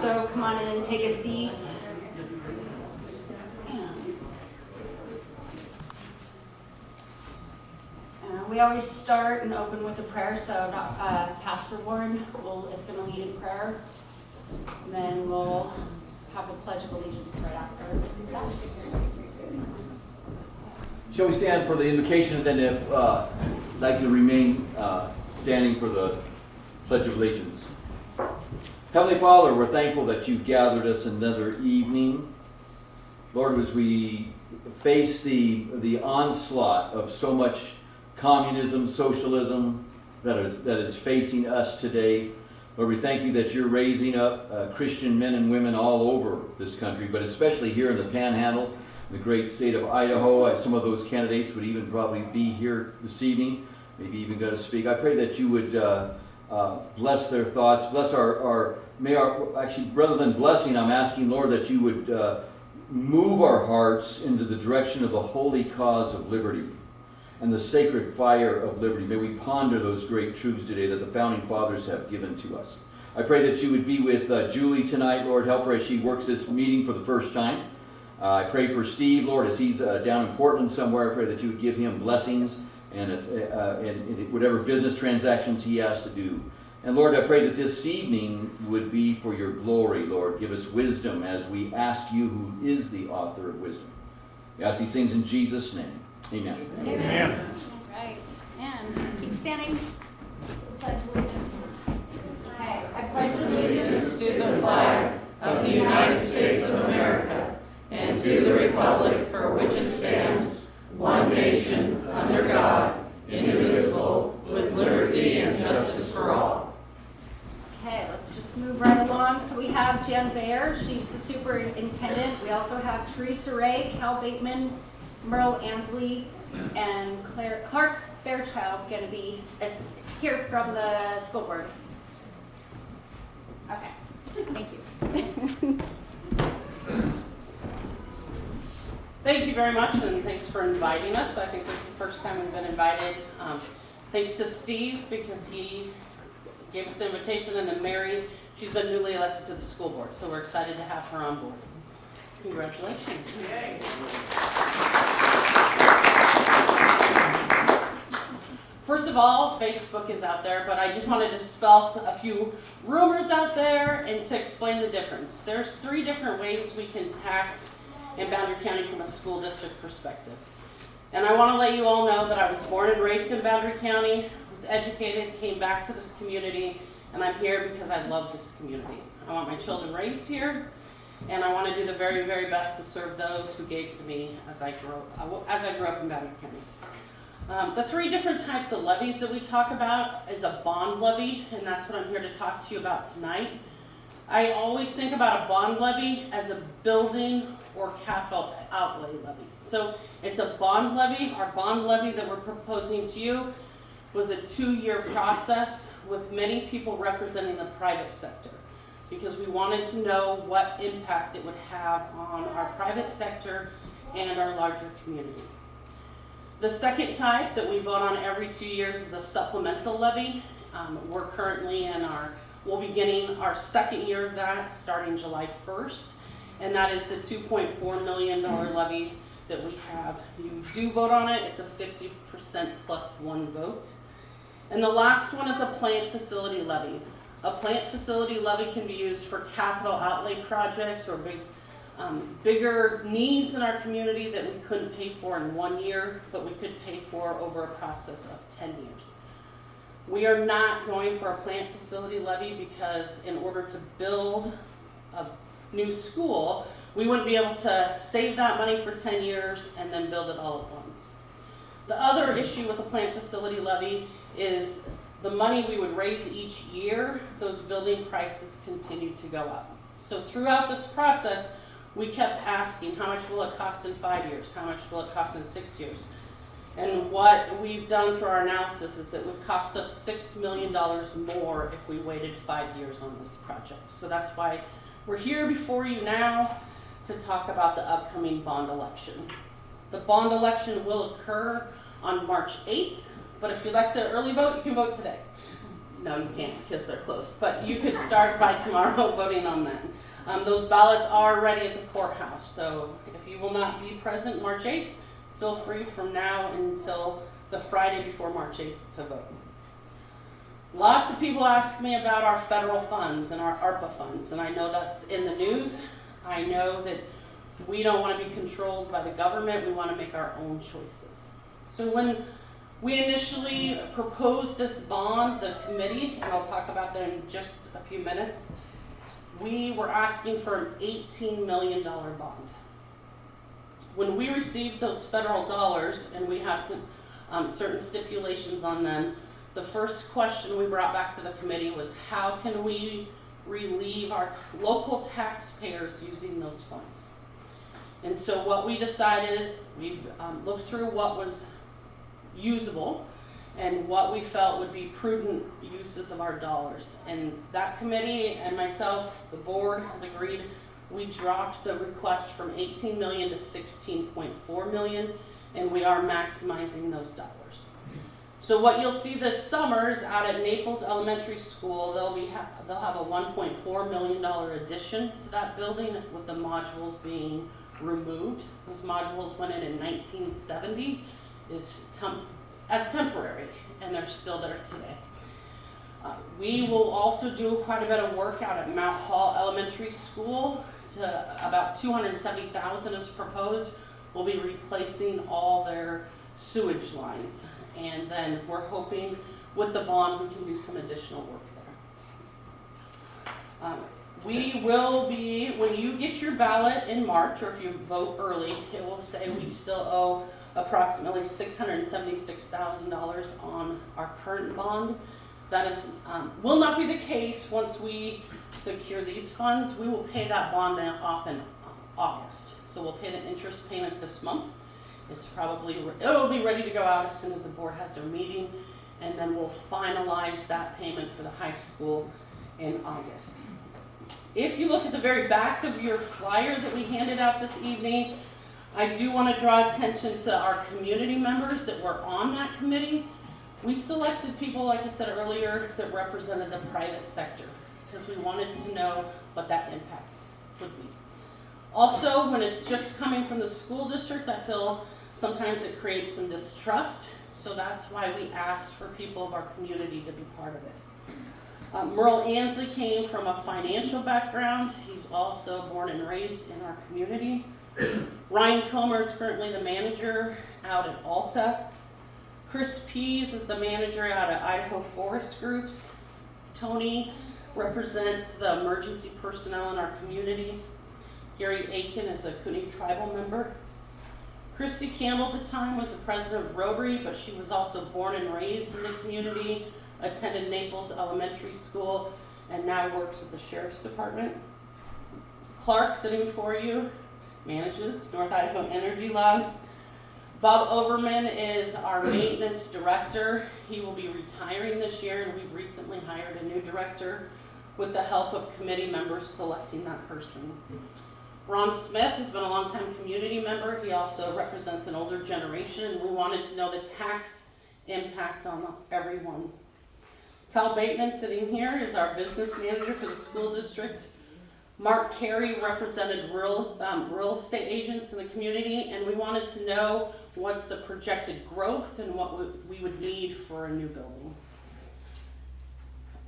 So come on in and take a seat. We always start and open with a prayer, so Pastor Warren is going to lead in prayer. And then we'll have the Pledge of Allegiance right after that. Shall we stand for the invocation, and then if like to remain standing for the Pledge of Allegiance. Heavenly Father, we're thankful that you've gathered us another evening. Lord, as we face the onslaught of so much communism, socialism that is facing us today, Lord, we thank you that you're raising up Christian men and women all over this country, but especially here in the Panhandle, the great state of Idaho. Some of those candidates would even probably be here this evening, maybe even going to speak. I pray that you would bless their thoughts, bless actually, rather than blessing, I'm asking, Lord, that you would move our hearts into the direction of the holy cause of liberty and the sacred fire of liberty. May we ponder those great truths today that the founding fathers have given to us. I pray that you would be with Julie tonight, Lord. Help her as she works this meeting for the first time. I pray for Steve, Lord, as he's down in Portland somewhere. I pray that you would give him blessings and whatever business transactions he has to do. And Lord, I pray that this evening would be for your glory, Lord. Give us wisdom as we ask you who is the author of wisdom. We ask these things in Jesus' name. Amen. Amen. All right. And just keep standing. Pledge allegiance. Okay. I pledge allegiance to the flag of the United States of America and to the republic for which it stands, one nation, under God, indivisible, with liberty and justice for all. Okay, let's just move right along. So we have Jen Baer, she's the superintendent. We also have Teresa Ray, Cal Bateman, Merle Ansley, and Clark Fairchild going to be here from the school board. Okay, thank you. Thank you very much, and thanks for inviting us. I think this is the first time we've been invited. Thanks to Steve, because he gave us the invitation, and then Mary, she's been newly elected to the school board, so we're excited to have her on board. Congratulations. Yay. First of all, Facebook is out there, but I just wanted to dispel a few rumors out there and to explain the difference. There's 3 different ways we can tax in Boundary County from a school district perspective. And I want to let you all know that I was born and raised in Boundary County, was educated, came back to this community, and I'm here because I love this community. I want my children raised here, and I want to do the very, very best to serve those who gave to me as I grew up in Boundary County. The 3 different types of levies that we talk about is a bond levy, and that's what I'm here to talk to you about tonight. I always think about a bond levy as a building or capital outlay levy. So it's a bond levy. Our bond levy that we're proposing to you was a 2-year process with many people representing the private sector, because we wanted to know what impact it would have on our private sector and our larger community. The second type that we vote on every 2 years is a supplemental levy. We're currently we'll be beginning our 2nd year of that starting July 1st, and that is the $2.4 million levy that we have. You do vote on it. It's a 50% plus 1 vote. And the last one is a plant facility levy. A plant facility levy can be used for capital outlay projects or bigger needs in our community that we couldn't pay for in 1 year, but we could pay for over a process of 10 years. We are not going for a plant facility levy because in order to build a new school, we wouldn't be able to save that money for 10 years and then build it all at once. The other issue with a plant facility levy is the money we would raise each year, those building prices continue to go up. So throughout this process, we kept asking, how much will it cost in 5 years? How much will it cost in 6 years? And what we've done through our analysis is it would cost us $6 million more if we waited 5 years on this project. So that's why we're here before you now to talk about the upcoming bond election. The bond election will occur on March 8th, but if you'd like to early vote, you can vote today. No, you can't because they're closed, but you could start by tomorrow voting on them. Those ballots are ready at the courthouse, so if you will not be present March 8th, feel free from now until the Friday before March 8th to vote. Lots of people ask me about our federal funds and our ARPA funds, and I know that's in the news. I know that we don't want to be controlled by the government. We want to make our own choices. So when we initially proposed this bond, the committee, and I'll talk about that in just a few minutes, we were asking for an $18 million bond. When we received those federal dollars, and we have certain stipulations on them, the first question we brought back to the committee was, how can we relieve our local taxpayers using those funds? And so what we decided, we looked through what was usable and what we felt would be prudent uses of our dollars. And that committee and myself, the board, has agreed. We dropped the request from 18 million to 16.4 million, and we are maximizing those dollars. So what you'll see this summer is out at Naples Elementary School, they'll have a $1.4 million addition to that building with the modules being removed. Those modules went in 1970 as temporary, and they're still there today. We will also do quite a bit of work out at Mount Hall Elementary School. To about $270,000 is proposed. We'll be replacing all their sewage lines. And then we're hoping with the bond we can do some additional work there. We will be, when you get your ballot in March, or if you vote early, it will say we still owe approximately $676,000 on our current bond. That is, will not be the case once we secure these funds. We will pay that bond off in August. So we'll pay the interest payment this month. It'll be ready to go out as soon as the board has their meeting, and then we'll finalize that payment for the high school in August. If you look at the very back of your flyer that we handed out this evening, I do want to draw attention to our community members that were on that committee. We selected people, like I said earlier, that represented the private sector because we wanted to know what that impact would be. Also, when it's just coming from the school district, I feel sometimes it creates some distrust, so that's why we asked for people of our community to be part of it. Merle Ansley came from a financial background. He's also born and raised in our community. Ryan Comer is currently the manager out at Alta. Chris Pease is the manager out at Idaho Forest Groups. Tony represents the emergency personnel in our community. Gary Aiken is a Cooney tribal member. Christy Campbell at the time was the president of Rotary, but she was also born and raised in the community, attended Naples Elementary School, and now works at the Sheriff's Department. Clark, sitting before you, manages North Idaho Energy Logs. Bob Overman is our maintenance director. He will be retiring this year, and we've recently hired a new director with the help of committee members selecting that person. Ron Smith has been a longtime community member. He also represents an older generation, and we wanted to know the tax impact on everyone. Kyle Bateman, sitting here, is our business manager for the school district. Mark Carey represented real estate agents in the community, and we wanted to know what's the projected growth and what we would need for a new building.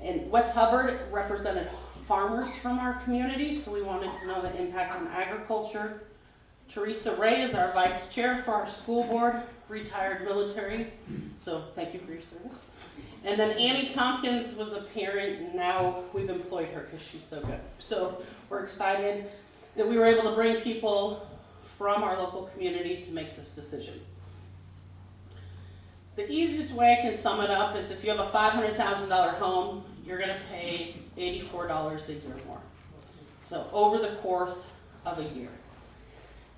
And Wes Hubbard represented farmers from our community, so we wanted to know the impact on agriculture. Teresa Ray is our vice chair for our school board, retired military, so thank you for your service. And then Annie Tompkins was a parent, and now we've employed her because she's so good. So we're excited that we were able to bring people from our local community to make this decision. The easiest way I can sum it up is if you have a $500,000 home, you're going to pay $84 a year more. So over the course of a year.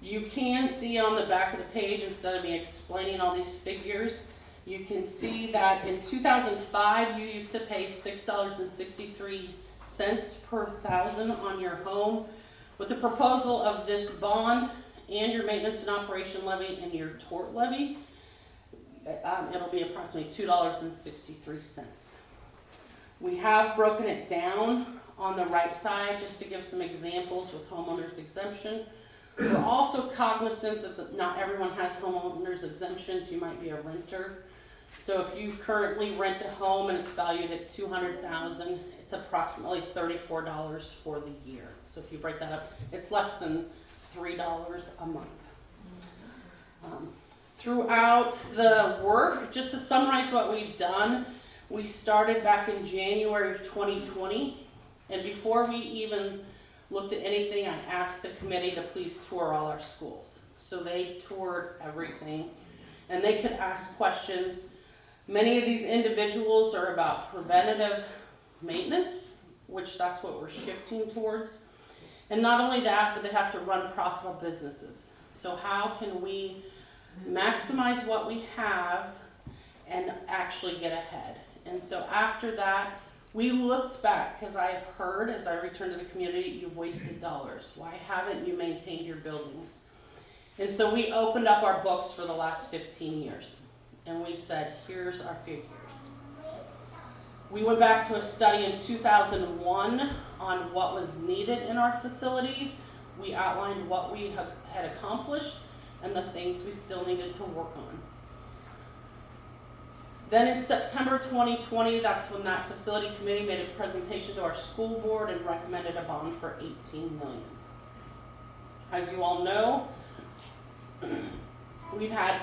You can see on the back of the page, instead of me explaining all these figures, you can see that in 2005 you used to pay $6.63 per thousand on your home. With the proposal of this bond and your maintenance and operation levy and your tort levy, it'll be approximately $2.63. We have broken it down on the right side just to give some examples with homeowners exemption. We're also cognizant that not everyone has homeowners exemptions. You might be a renter. So if you currently rent a home and it's valued at $200,000, it's approximately $34 for the year. So if you break that up, it's less than $3 a month. Throughout the work, just to summarize what we've done, we started back in January of 2020, and before we even looked at anything, I asked the committee to please tour all our schools. So they toured everything, and they could ask questions. Many of these individuals are about preventative maintenance, which that's what we're shifting towards. And not only that, but they have to run profitable businesses. So how can we maximize what we have and actually get ahead? And so after that, we looked back, because I have heard as I returned to the community, you've wasted dollars. Why haven't you maintained your buildings? And so we opened up our books for the last 15 years. And we said, here's our figures. We went back to a study in 2001 on what was needed in our facilities. We outlined what we had accomplished and the things we still needed to work on. Then in September 2020, that's when that facility committee made a presentation to our school board and recommended a bond for $18 million. As you all know, we've had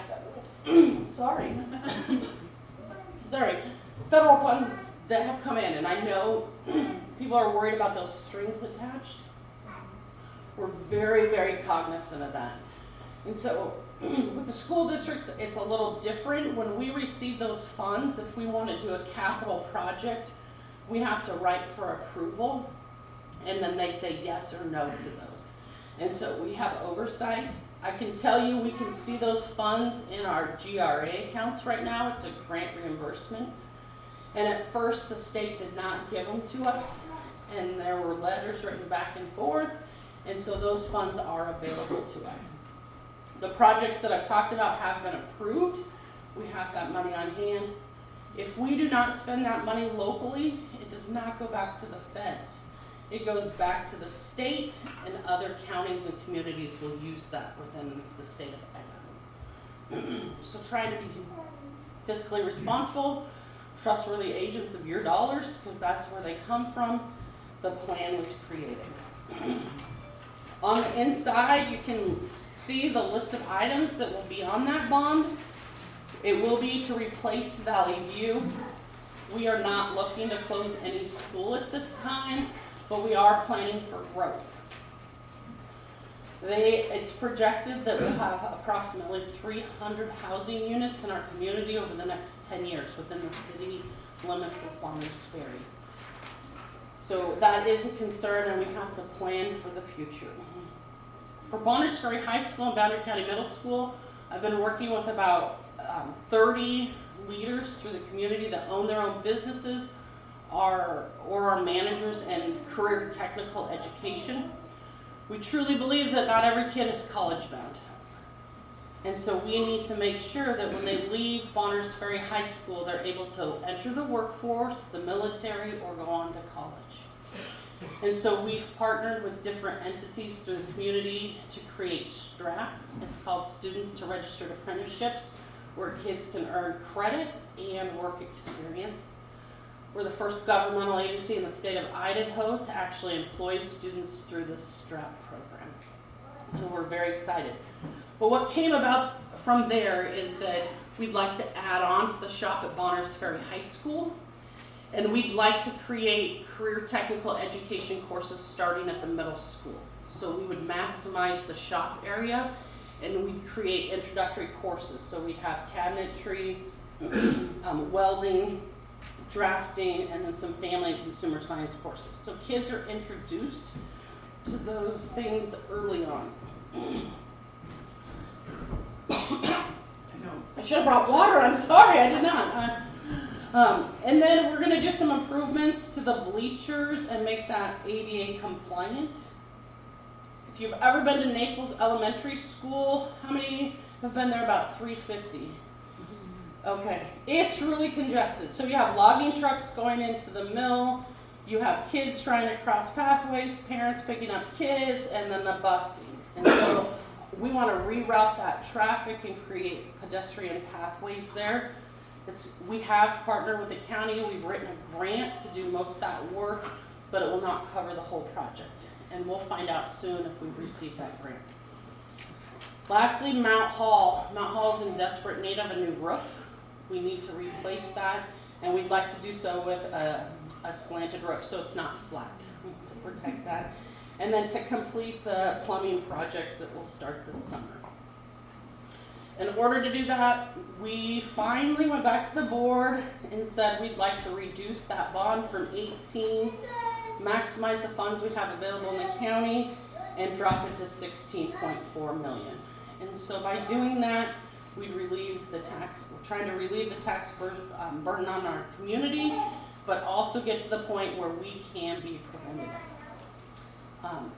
federal funds that have come in, and I know people are worried about those strings attached. We're very, very cognizant of that. And so with the school districts, it's a little different. When we receive those funds, if we want to do a capital project, we have to write for approval, and then they say yes or no to those. And so we have oversight. I can tell you we can see those funds in our GRA accounts right now. It's a grant reimbursement. And at first the state did not give them to us, and there were letters written back and forth, and so those funds are available to us. The projects that I've talked about have been approved. We have that money on hand. If we do not spend that money locally, it does not go back to the feds. It goes back to the state, and other counties and communities will use that within the state of Idaho. So trying to be fiscally responsible, trustworthy agents of your dollars, because that's where they come from. The plan was created. On the inside, you can see the list of items that will be on that bond. It will be to replace Valley View. We are not looking to close any school at this time, but we are planning for growth. It's projected that we'll have approximately 300 housing units in our community over the next 10 years within the city limits of Bonneville. So that is a concern, and we have to plan for the future. For Bonneville Ferry High School and Boundary County Middle School, I've been working with about 30 leaders through the community that own their own businesses or are managers in career technical education. We truly believe that not every kid is college bound. And so we need to make sure that when they leave Bonneville Ferry High School, they're able to enter the workforce, the military, or go on to college. And so we've partnered with different entities through the community to create STRAP. It's called Students to Registered Apprenticeships, where kids can earn credit and work experience. We're the first governmental agency in the state of Idaho to actually employ students through this STRAP program. So we're very excited. But what came about from there is that we'd like to add on to the shop at Bonneville Ferry High School, and we'd like to create career technical education courses starting at the middle school. So we would maximize the shop area, and we'd create introductory courses. So we'd have cabinetry, welding, drafting, and then some family and consumer science courses. So kids are introduced to those things early on. I should have brought water, I'm sorry, I did not. And then we're gonna do some improvements to the bleachers and make that ADA compliant. If you've ever been to Naples Elementary School, how many have been there? About 350. Okay, it's really congested. So you have logging trucks going into the mill, you have kids trying to cross pathways, parents picking up kids, and then the busing. And so we want to reroute that traffic and create pedestrian pathways there. We have partnered with the county, we've written a grant to do most of that work, but it will not cover the whole project. And we'll find out soon if we've received that grant. Lastly, Mount Hall. Mount Hall is in desperate need of a new roof. We need to replace that, and we'd like to do so with a slanted roof so it's not flat to protect that. And then to complete the plumbing projects that will start this summer. In order to do that, we finally went back to the board and said we'd like to reduce that bond from 18, maximize the funds we have available in the county, and drop it to 16.4 million. And so by doing that, we'd relieve the tax, we're trying to relieve the tax burden on our community, but also get to the point where we can be preventative.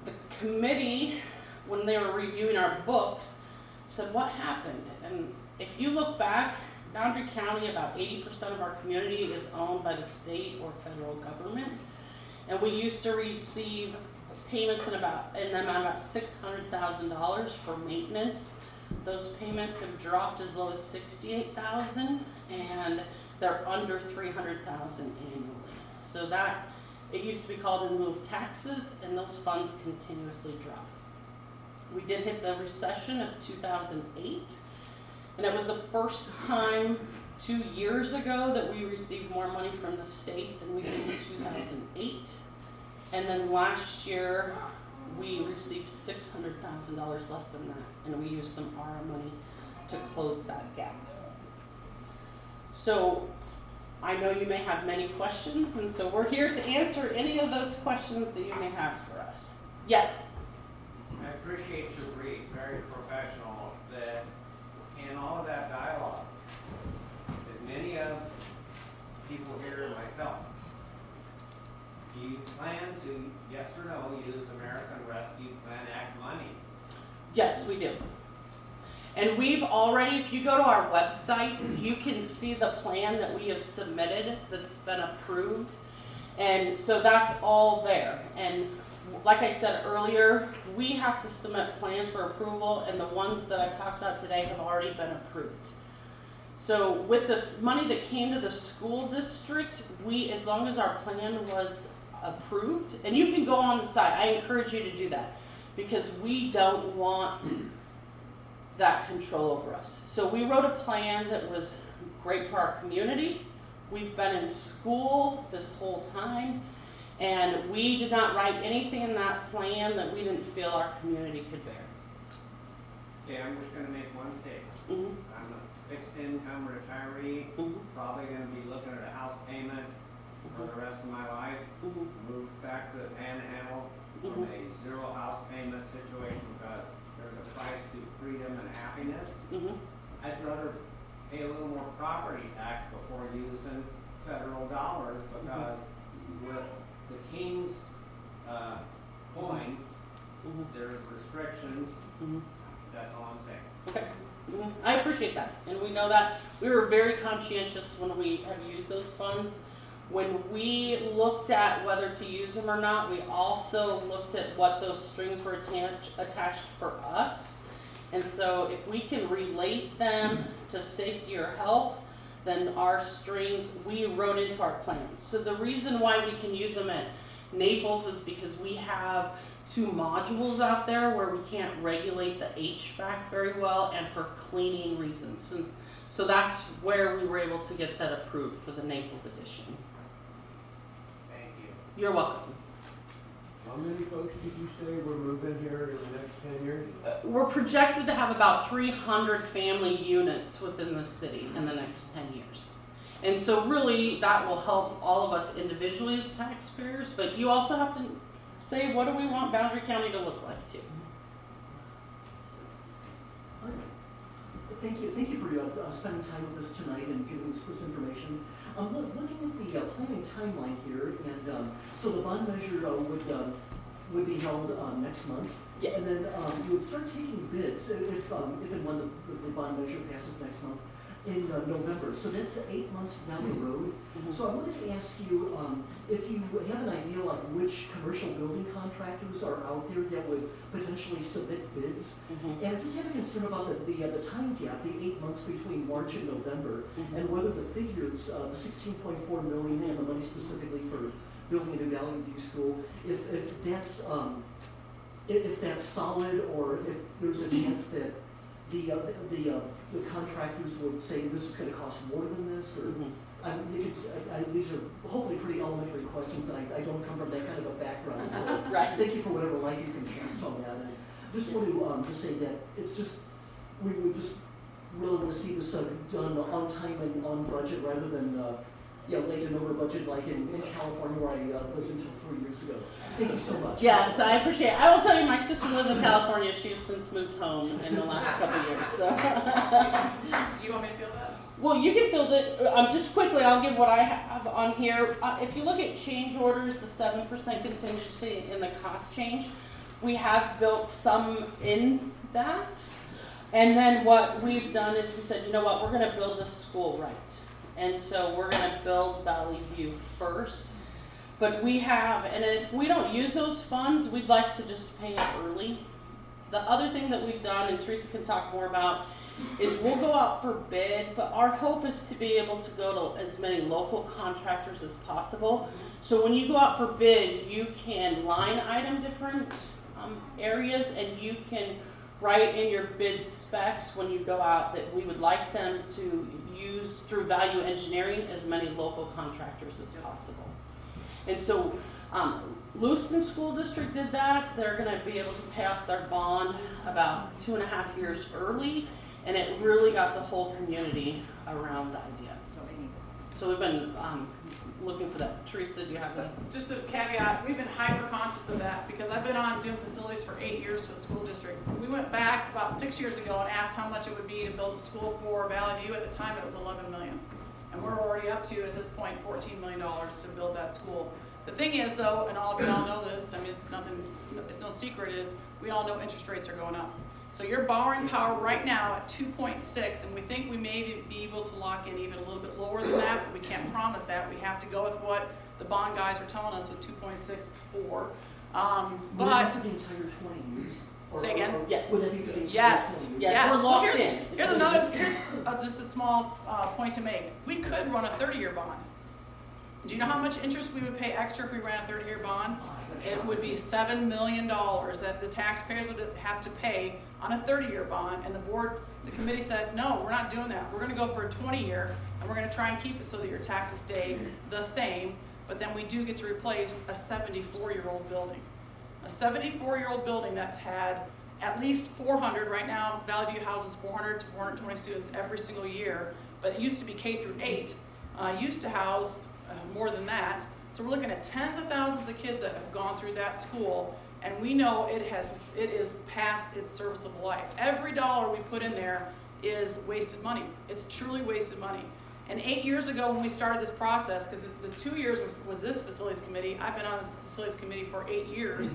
The committee, when they were reviewing our books, said, what happened? And if you look back, Boundary County, about 80% of our community is owned by the state or federal government. And we used to receive payments in the amount of about $600,000 for maintenance. Those payments have dropped as low as $68,000, and they're under $300,000 annually. So that, it used to be called in lieu of taxes, and those funds continuously drop. We did hit the recession of 2008, and it was the first time 2 years ago that we received more money from the state than we did in 2008. And then last year, we received $600,000 less than that, and we used some ARA money to close that gap. So I know you may have many questions, and so we're here to answer any of those questions that you may have for us. Yes? I appreciate your brief, very professional, that in all of that dialogue, as many of people here, myself, do you plan to, yes or no, use American Rescue Plan Act money? Yes, we do. And we've already, if you go to our website, you can see the plan that we have submitted that's been approved. And so that's all there. And like I said earlier, we have to submit plans for approval, and the ones that I've talked about today have already been approved. So with this money that came to the school district, as long as our plan was approved, and you can go on the site, I encourage you to do that, because we don't want that control over us. So we wrote a plan that was great for our community. We've been in school this whole time, and we did not write anything in that plan that we didn't feel our community could bear. Okay, I'm just gonna make one statement. Mm-hmm. I'm a fixed income retiree, probably gonna be looking at a house payment for the rest of my life. Moved back to the Panhandle from a zero house payment situation because there's a price to freedom and happiness. I'd rather pay a little more property tax before using federal dollars, because with the King's coin, there's restrictions. That's all I'm saying. Okay. I appreciate that, and we know that. We were very conscientious when we have used those funds. When we looked at whether to use them or not, we also looked at what those strings were attached for us. And so if we can relate them to safety or health, then our strings, we wrote into our plans. So the reason why we can use them at Naples is because we have 2 modules out there where we can't regulate the HVAC very well, and for cleaning reasons. And so that's where we were able to get that approved for the Naples edition. Thank you. You're welcome. How many folks did you say we're moving here in the next 10 years? We're projected to have about 300 family units within the city in the next 10 years. And so really that will help all of us individually as taxpayers, but you also have to say, what do we want Boundary County to look like too? Thank you for spending time with us tonight and giving us this information. Looking at the planning timeline here, and so the bond measure would be held next month. Yes. And then you would start taking bids if and when the bond measure passes next month. in November, so that's 8 months down the road. So I wanted to ask you if you have an idea like which commercial building contractors are out there that would potentially submit bids. And I just have a concern about the time gap, the 8 months between March and November, and whether the figures, the $16.4 million and the money specifically for building a new Valley View school, if that's solid, or if there's a chance that the contractors would say this is going to cost more than this, or these are hopefully pretty elementary questions, and I don't come from that kind of a background, so Right. thank you for whatever light you can cast on that. And just want to say that it's just, we would just really want to see this done on time and on budget rather than late and over budget like in California where I lived until 3 years ago. Thank you so much. Yes, I appreciate it. I will tell you, my sister lived in California. She has since moved home in the last couple of years. So. Do you want me to field that? Well, you can field it. Just quickly, I'll give what I have on here. If you look at change orders, the 7% contingency in the cost change, we have built some in that. And then what we've done is we said, you know what, we're going to build this school right. And so we're going to build Valley View first. But we have, and if we don't use those funds, we'd like to just pay it early. The other thing that we've done, and Teresa can talk more about, is we'll go out for bid, but our hope is to be able to go to as many local contractors as possible. So when you go out for bid, you can line item different areas, and you can write in your bid specs when you go out that we would like them to use through value engineering as many local contractors as possible. And so Lewiston School District did that. They're going to be able to pay off their bond about 2.5 years early, and it really got the whole community around the idea. So we've been looking for that. Teresa, do you have that? Just a caveat, we've been hyper conscious of that because I've been on doing facilities for 8 years for the school district. We went back about 6 years ago and asked how much it would be to build a school for Valley View. At the time it was $11 million. And we're already up to, at this point, $14 million to build that school. The thing is though, and all of you all know this, I mean it's no secret, is we all know interest rates are going up. So your borrowing power right now at 2.6, and we think we may be able to lock in even a little bit lower than that, but we can't promise that. We have to go with what the bond guys are telling us with 2.64. Would that be for the entire 20 years? Say again? Yes. Would that be for the entire Yes. 20 years? Yes. We're locked Well, in. Here's just a small point to make. We could run a 30-year bond. Do you know how much interest we would pay extra if we ran a 30-year bond? It would be $7 million that the taxpayers would have to pay on a 30-year bond, and the committee said, no, we're not doing that. We're going to go for a 20-year, and we're going to try and keep it so that your taxes stay the same, but then we do get to replace a 74-year-old building. A 74-year-old building that's had at least 400, right now Valley View houses 400 to 420 students every single year, but it used to be K through 8, used to house more than that. So we're looking at tens of thousands of kids that have gone through that school, and we know it is past its serviceable life. Every dollar we put in there is wasted money. It's truly wasted money. And 8 years ago when we started this process, because the 2 years was this facilities committee, I've been on this facilities committee for 8 years.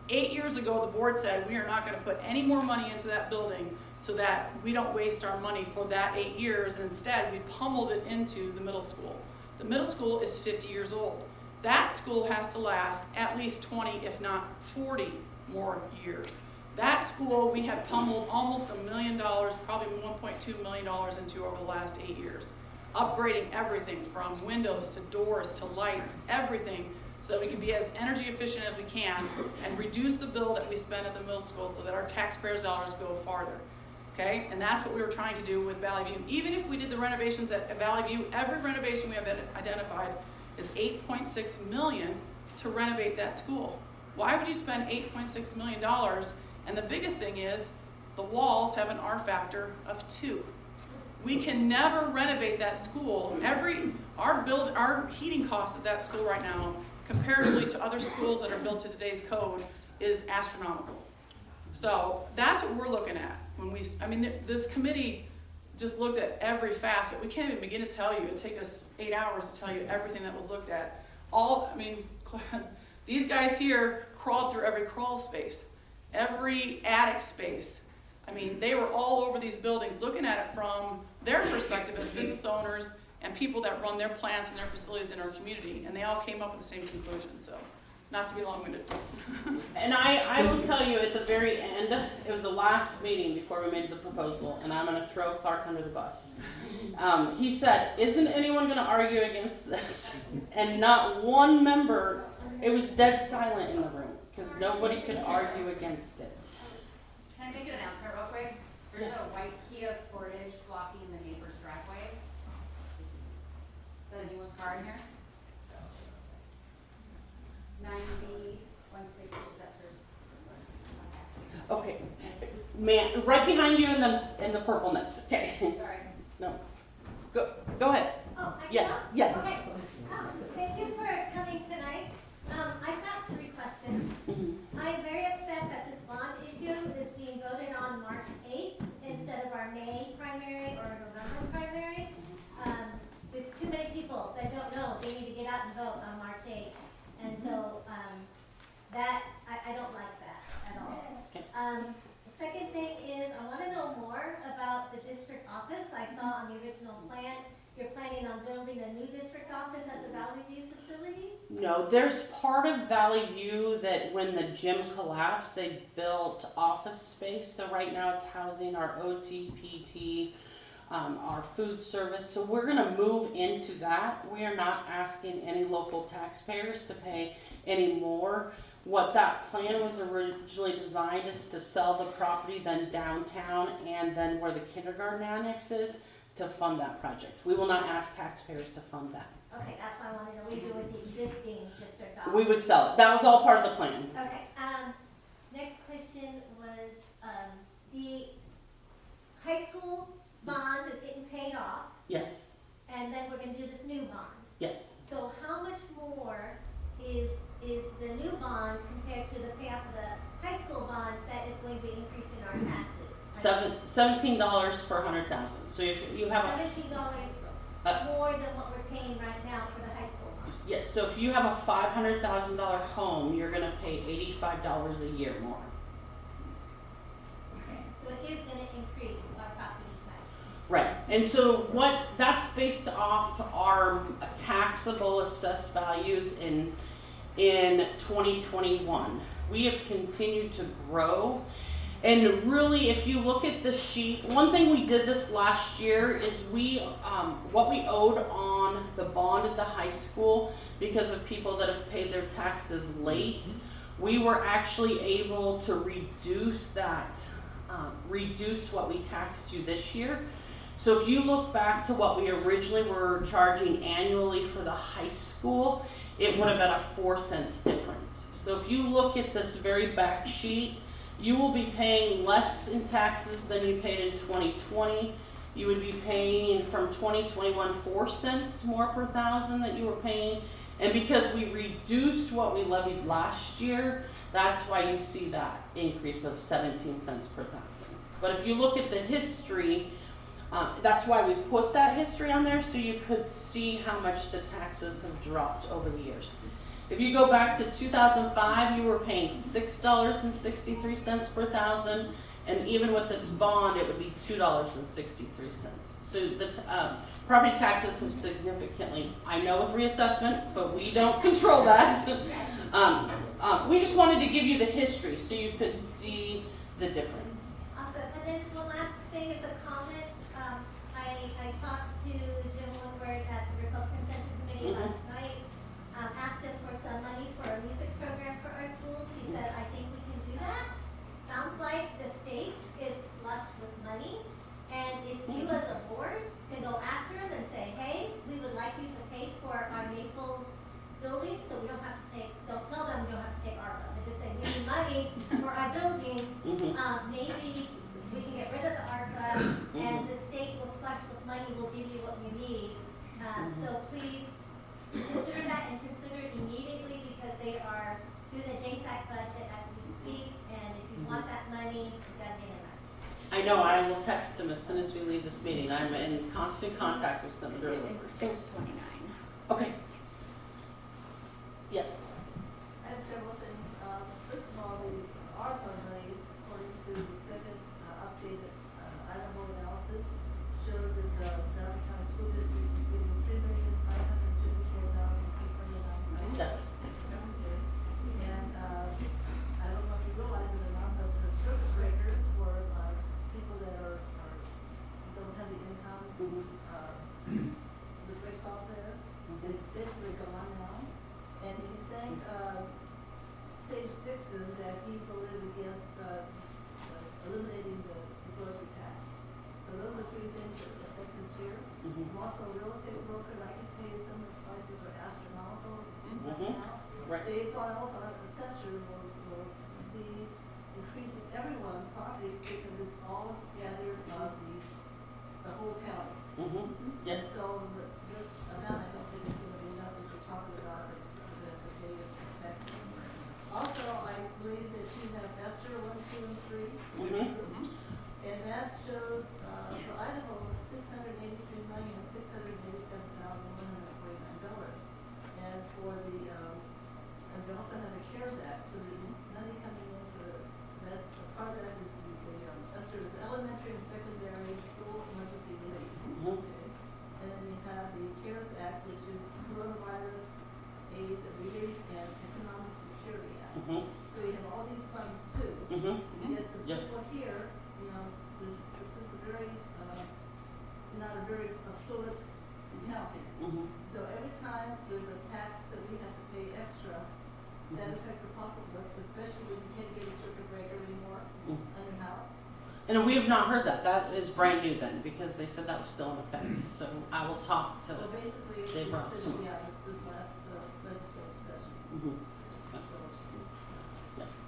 8 years ago the board said we are not going to put any more money into that building so that we don't waste our money for that 8 years, and instead we pummeled it into the middle school. The middle school is 50 years old. That school has to last at least 20, if not 40 more years. That school we have pummeled almost $1 million, probably $1.2 million into over the last 8 years. Upgrading everything from windows to doors to lights, everything, so that we can be as energy efficient as we can and reduce the bill that we spend at the middle school so that our taxpayers' dollars go farther. Okay, and that's what we were trying to do with Valley View. Even if we did the renovations at Valley View, every renovation we have identified is $8.6 million to renovate that school. Why would you spend $8.6 million? And the biggest thing is the walls have an R factor of 2. We can never renovate that school. Our heating costs at that school right now, comparatively to other schools that are built to today's code, is astronomical. So that's what we're looking at. This committee just looked at every facet. We can't even begin to tell you. It'd take us 8 hours to tell you everything that was looked at. These guys here crawled through every crawl space, every attic space, I mean, they were all over these buildings looking at it from their perspective as business owners and people that run their plants and their facilities in our community, and they all came up with the same conclusion, so, not to be long-winded. And I will tell you at the very end, it was the last meeting before we made the proposal, and I'm gonna throw Clark under the bus. He said, isn't anyone gonna argue against this? And not one member, it was dead silent in the room, because nobody could argue against it. Can I make an announcement real quick? There's a white Kia Sportage blocking the neighbor's driveway. Is that anyone's car in here? 9B160, is that first? Okay, man, right behind you in the purple next, okay. Sorry. No, go ahead. Oh, I Yes, can? yes. Okay. Thank you for coming tonight. I've got 3 questions. I'm very upset that this bond issue is being voted on March 8th instead of our May primary or November primary. There's too many people that don't know they need to get out and vote on March 8th. And so I don't like that at all. The second thing is I want to know more about the district office. I saw on the original plan you're planning on building a new district office at the Valley View facility? No, there's part of Valley View that when the gym collapsed, they built office space. So right now it's housing our OT, PT, our food service. So we're gonna move into that. We are not asking any local taxpayers to pay any more. What that plan was originally designed is to sell the property then downtown and then where the kindergarten annex is to fund that project. We will not ask taxpayers to fund that. Okay, that's why I wanted to know what you do with the existing district office. We would sell it. That was all part of the plan. Okay, next question was, the high school bond is getting paid off, Yes, and then we're gonna do this new bond. yes. So how much more is the new bond compared to the payoff of the high school bond that is going to be increasing our taxes? $17 per 100,000. So if you have a $17 more than what we're paying right now for the high school bond. yes, so if you have a $500,000 home, you're gonna pay $85 a year more. Okay, so it is gonna increase our property taxes. Right, and so that's based off our taxable assessed values in 2021. We have continued to grow. And really, if you look at the sheet, one thing we did this last year is what we owed on the bond at the high school because of people that have paid their taxes late, we were actually able to reduce that, reduce what we taxed you this year. So if you look back to what we originally were charging annually for the high school, it would have been a 4 cents difference. So if you look at this very back sheet, you will be paying less in taxes than you paid in 2020. You would be paying from 2021 4 cents more per thousand that you were paying. And because we reduced what we levied last year, that's why you see that increase of 17 cents per thousand. But if you look at the history, that's why we put that history on there so you could see how much the taxes have dropped over the years. If you go back to 2005, you were paying $6.63 per thousand, and even with this bond, it would be $2.63. So the property taxes have significantly, I know with reassessment, but we don't control that. We just wanted to give you the history so you could see the difference. Awesome, and then one last thing is a comment. I talked to Jim Woodward at the Republican Center Committee last night. Asked him for some money for a music program for our schools. He said, I think we can do that. Sounds like the state is flush with money. And if you as a board can go after them and say, hey, we would like you to pay for our Naples building, so we don't have to don't tell them we don't have to take ARPA. But just say, we need money for our buildings. Maybe we can get rid of the ARPA and the state will flush with money, will give you what you need. So please, consider that and consider it immediately because they are doing the JFAC budget as we speak, and if you want that money, you gotta get it right. I know, I will text them as soon as we leave this meeting. I'm in constant contact with Senator Woodward. It's 6:29. Okay. Yes. I have several things. First of all, the ARPA money, according to the second update Dixon that he voted against eliminating the grocery tax. So those are three things that affect us here. I'm also a real estate broker, and I can tell you some of the prices are astronomical right now. Right. They files our assessor will be increasing everyone's property because it's all gathered on the whole county. Yes. So this amount, I don't think is gonna be enough as we're talking about the biggest taxes. Also, I believe that you have Esther 1, 2, and 3. And that shows, for Idaho, $683,687,149. And for the, and we also have the CARES Act, so there's money coming in for, that's, a part of that is Esther is the elementary and secondary school emergency relief. Okay. And then you have the CARES Act, which is coronavirus aid relief and economic security act. So you have all these funds too. Yet the people here, you know, this is a very, not a very affluent county. So every time there's a tax that we have to pay extra, that affects the pocketbook, especially when you can't get a circuit breaker anymore on your house. And we have not heard that. That is brand new then, because they said that was still in effect. So I will talk to So basically, Dave Ross. this last legislative session.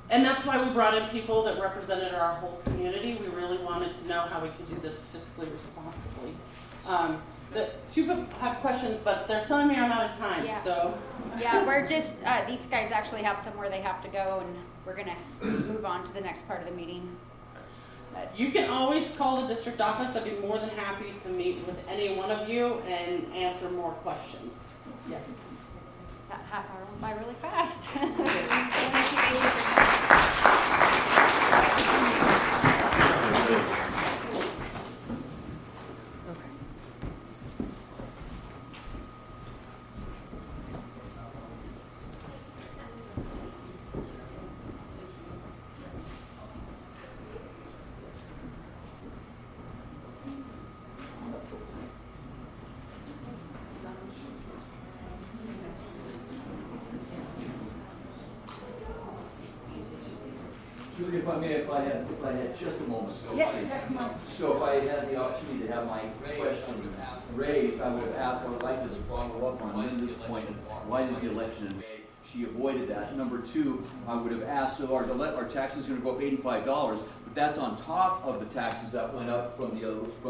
And that's why we brought in people that represented our whole community. We really wanted to know how we could do this fiscally responsibly. The two people have questions, but they're telling me I'm out of time, Yeah. so. Yeah, we're just, these guys actually have somewhere they have to go, and we're gonna move on to the next part of the meeting. You can always call the district office. I'd be more than happy to meet with any one of you and answer more questions. Yes. That half hour went by really fast. Thank you. Julie, if I may, if I had just a moment, so if I had the opportunity to have my question raised, I would have asked, I would like to follow up on Linda's point, why does the election in May? She avoided that. Number two, I would have asked, so our taxes are going to go up $85, but that's on top of the taxes that went up from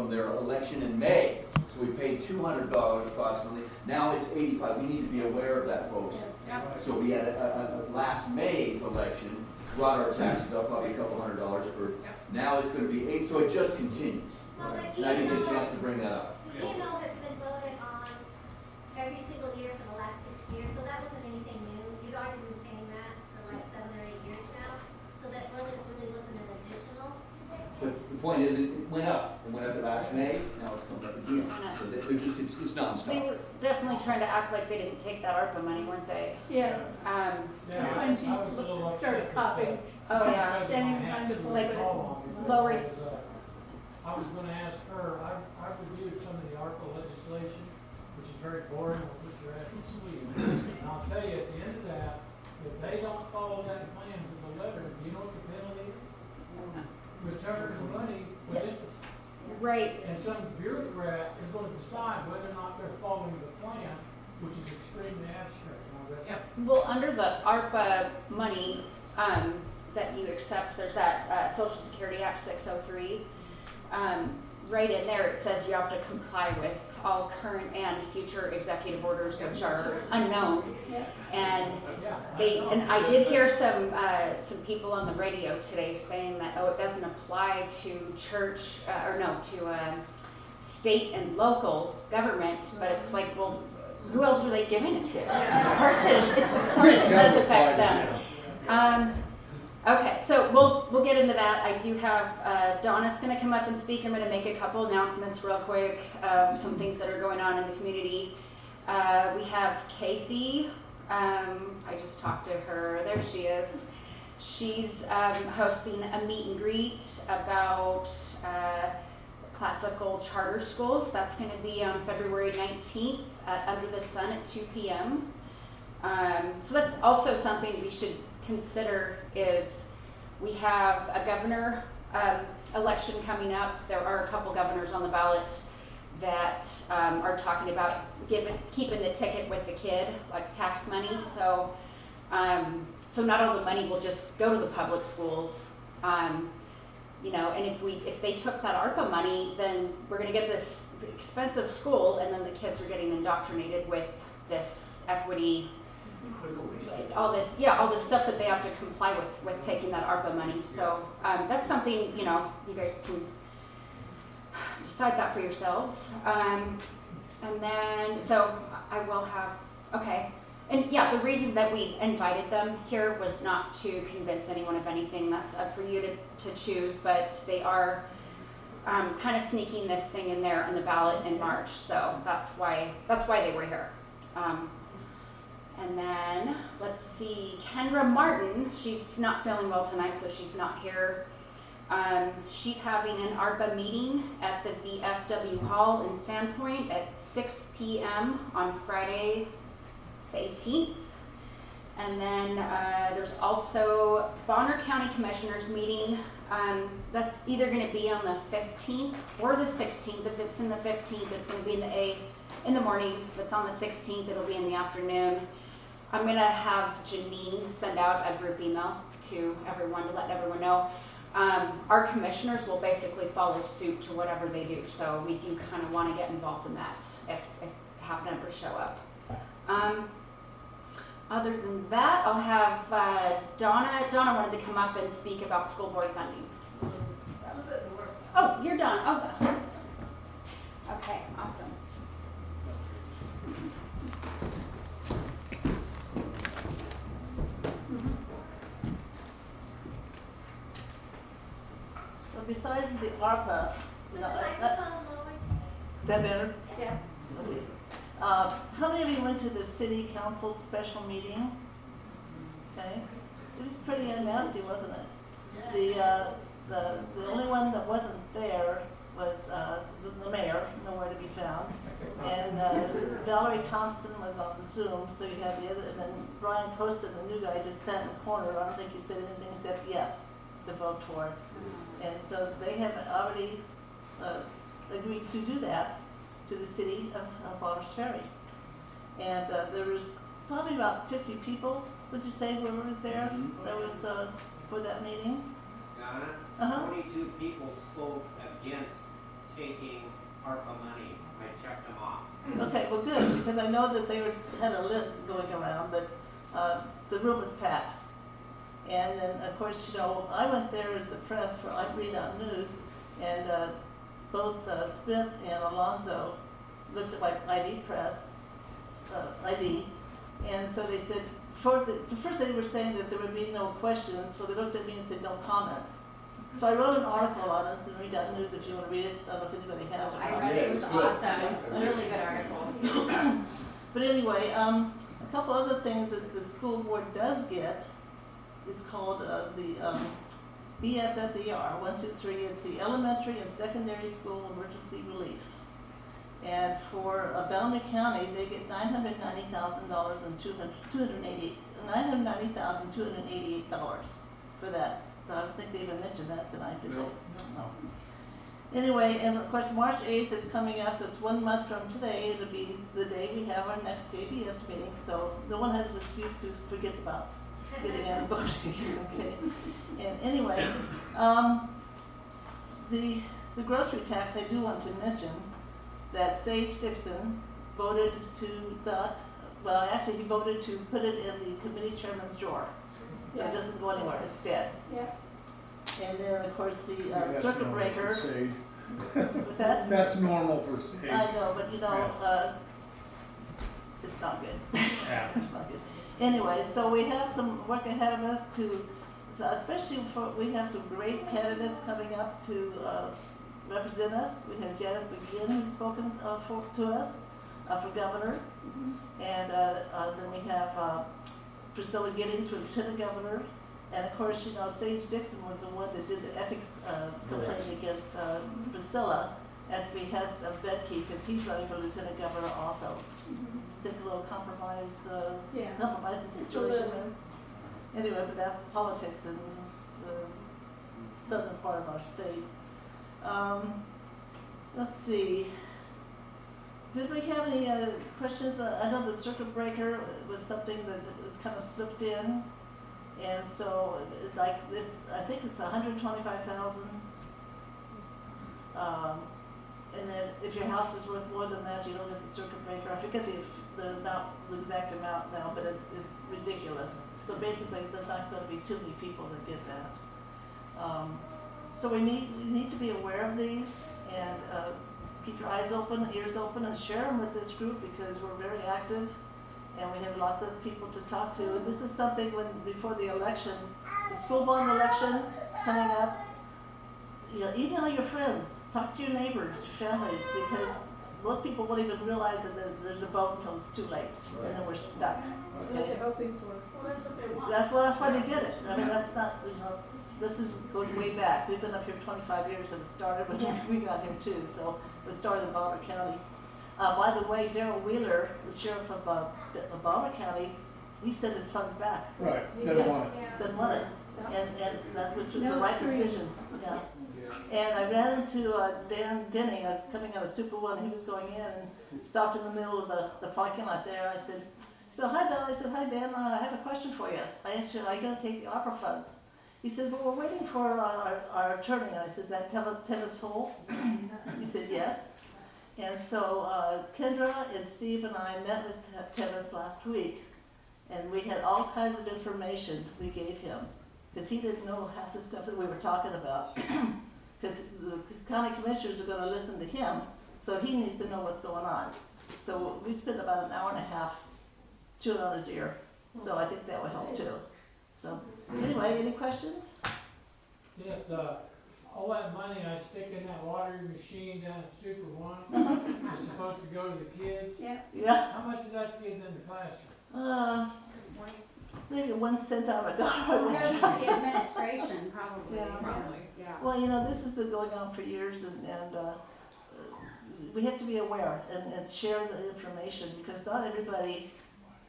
their election in May. So we paid $200 approximately. Now it's $85. We need to be aware of that, folks. So we had a last May's election brought our taxes up probably a couple $100 per. Now it's going to be $8. So it just continues. Well, but And I didn't get a chance to bring that up. E&O has been voted on every single year for the last 6 years, so that wasn't anything new. You'd already been paying that for like 7 or 8 years now, so that really wasn't an additional. But the point is, it went up. It went up last May. Now it's come up again. So they're just it's nonstop. They were definitely trying to act like they didn't take that ARPA money, weren't they? Yes. That's when she started coughing. Oh, yeah. Standing behind the Like, pulpit. lowering. I was gonna ask her, I reviewed some of the ARPA legislation, which is very boring, we'll put your ass to sleep. And I'll tell you, at the end of that, if they don't follow that plan to the letter, you know what the penalty is? Return the money with interest. Right. And some bureaucrat is gonna decide whether or not they're following the plan, which is extremely abstract. Well, under the ARPA money that you accept, there's that Social Security Act 603. Right in there, it says you have to comply with all current and future executive orders, which are unknown. And I did hear some people on the radio today saying that, oh, it doesn't apply to church, to state and local government, but it's like, well, who else are they giving it to? Of course it does affect them. Okay, so we'll get into that. I do have Donna's going to come up and speak. I'm going to make a couple announcements real quick of some things that are going on in the community. We have Casey. I just talked to her. There she is. She's hosting a meet and greet about classical charter schools. That's going to be on February 19th at Under the Sun at 2 p.m. So that's also something we should consider is we have a governor election coming up. There are a couple governors on the ballot that are talking about keeping the ticket with the kid, like tax money. So not all the money will just go to the public schools. You know, and if they took that ARPA money, then we're going to get this expensive school, and then the kids are getting indoctrinated with this equity, all this stuff that they have to comply with taking that ARPA money. So that's something, you know, you guys can decide that for yourselves. And then, so I will have, okay. And yeah, the reason that we invited them here was not to convince anyone of anything. That's up for you to choose, but they are kind of sneaking this thing in there on the ballot in March. So that's why they were here. And then, let's see, Kendra Martin, she's not feeling well tonight, so she's not here. She's having an ARPA meeting at the VFW Hall in Sandpoint at 6 p.m. on Friday the 18th. And then there's also Bonner County Commissioners meeting. That's either going to be on the 15th or the 16th. If it's in the 15th, it's going to be in the morning. If it's on the 16th, it'll be in the afternoon. I'm going to have Janine send out a group email to everyone to let everyone know. Our commissioners will basically follow suit to whatever they do. So we do kind of want to get involved in that if half members show up. Other than that, I'll have Donna. Donna wanted to come up and speak about school board funding. Oh, you're done. Oh, okay, awesome. Well, besides the ARPA, you know, is that better? Yeah. Okay. How many of you went to the city council special meeting? Okay, it was pretty nasty, wasn't it? The only one that wasn't there was the mayor, nowhere to be found, and Valerie Thompson was on the Zoom. So you had the other, and then Brian Poston, the new guy, just sat in the corner. I don't think he said anything except yes to vote for it. And so they have already agreed to do that to the city of Bonneville, Ferry. And there was probably about 50 people, would you say, whoever was there, that was for that meeting? Donna, 22 people spoke against taking ARPA money. I checked them off. Okay, well good, because I know that they had a list going around, but the room was packed. And then, of course, you know, I went there as the press for I Read Out News, and both Smith and Alonzo looked at my ID press, ID, and so they said, the first they were saying that there would be no questions, so they looked at me and said no comments. So I wrote an article on it in Read Out News if you want to read it. I don't know if anybody has it. I read it. It was awesome. A really good article. But anyway, a couple other things that the school board does get is called the BSSER, 1, 2, 3. It's the Elementary and Secondary School Emergency Relief. And for Bonneville County, they get $990,000 and $990,288 for that. So I don't think they even mentioned that tonight, did they? No. Anyway, and of course, March 8th is coming up. It's 1 month from today. It'll be the day we have our next JBS meeting, so no one has an excuse to forget about getting out and voting. Okay. And anyway, the grocery tax, I do want to mention that Sage Dixon voted to not, well, actually he voted to put it in the committee chairman's drawer. So it doesn't go anywhere, it's dead. Yeah. And then, of course, the circuit breaker. What's that? That's normal for stage. I know, but you know, it's not good. Yeah. It's not good. Anyway, so we have some work ahead of us so especially we have some great candidates coming up to represent us. We have Janice Mcgeegan who's spoken to us for governor. And then we have Priscilla Giddings for lieutenant governor. And of course, you know, Sage Dixon was the one that did the ethics complaint against Priscilla at the behest of Bedke, because he's running for lieutenant governor also. Think a little compromising situation there. Anyway, but that's politics in the southern part of our state. Let's see. Does anybody have any questions? I know the circuit breaker was something that was kind of slipped in. And so, I think it's 125,000. And then if your house is worth more than that, you don't get the circuit breaker. I forget the exact amount now, but it's ridiculous. So basically, there's not going to be too many people that get that. So we need to be aware of these and keep your eyes open, ears open, and share them with this group because we're very active and we have lots of people to talk to. And this is something before the election, the school bond election coming up, email your friends, talk to your neighbors, your families, because most people won't even realize that there's a vote until it's too late, and then we're stuck. That's what they're hoping for. Well, that's what they want. That's why they did it. I mean, that's not, goes way back. We've been up here 25 years and it started when we got here too, so it started in Bonneville County. By the way, Darrell Wheeler, the sheriff of Bonneville County, he sent his funds back. Right, they don't want it. Didn't want it. And that which was the right decision. Yeah. And I ran into Dan Denny. I was coming out of Super One. He was going in and stopped in the middle of the parking lot there. I said, hi, Don. I said, hi, Dan. I have a question for you. I asked you, are you going to take the opera funds? He said, well, we're waiting for our attorney. And I said, is that Tennis Hole? He said, yes. And so Kendra and Steve and I met with Tennis last week. And we had all kinds of information we gave him. Because he didn't know half the stuff that we were talking about. Because the county commissioners are going to listen to him, so he needs to know what's going on. So we spent about an hour and a half chewing on his ear. So I think that would help too. So anyway, any questions? Yes, all that money I stick in that watering machine down at Super One is supposed to go to the kids. Yeah. How much is that getting in the classroom? Maybe 1 cent out of a dollar. Goes to the administration, probably. Yeah. Well, this has been going on for years, and we have to be aware and share the information because not everybody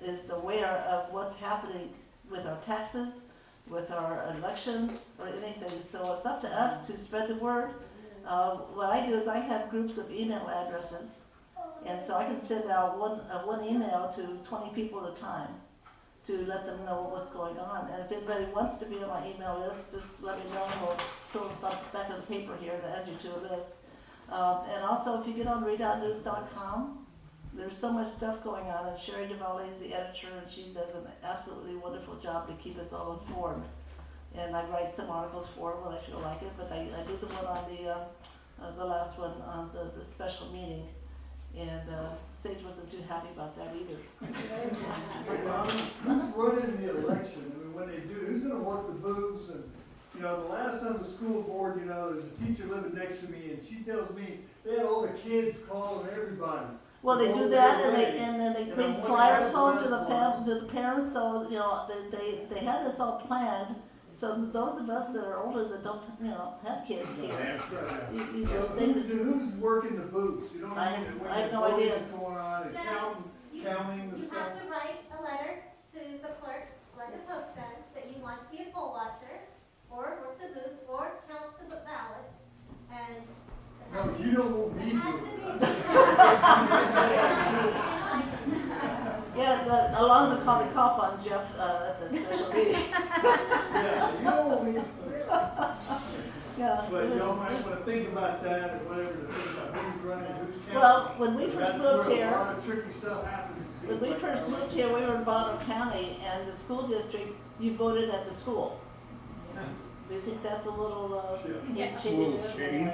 is aware of what's happening with our taxes, with our elections, or anything. So it's up to us to spread the word. What I do is I have groups of email addresses, and so I can send out one email to 20 people at a time to let them know what's going on. And if anybody wants to be on my email list, just let me know and we'll throw it back on the paper here to add you to a list. And also, if you get on readoutnews.com, there's so much stuff going on, and Sherry DeValle is the editor, and she does an absolutely wonderful job to keep us all informed. And I write some articles for her when I feel like it, but I do the one on the last one on the special meeting. And Sage wasn't too happy about that either. Who's running the election? I mean, when they do, who's going to work the booths? And the last time the school board, there's a teacher living next to me, and she tells me they had all the kids calling everybody. Well, they do that, and then they bring flyers home to the parents. So they had this all planned. So those of us that are older that don't have kids here, who's working the booths? You know what I mean? I have no idea. What's going on and counting the You stuff. have to write a letter to the clerk, like a postman, that you want to be a poll watcher, or work the booth, or count the ballots, and. No, you don't want me doing that. Yeah, Alonzo called the cop on Jeff at the special meeting. Yeah, you don't want me. Yeah. But y'all might want to think about that or whatever, to think about who's running, who's counting. Well, when we first That's moved where here, a lot of tricky stuff happens. when we first moved here, we were in Bonneville County, and the school district, you voted at the school. Do you think that's a little shady?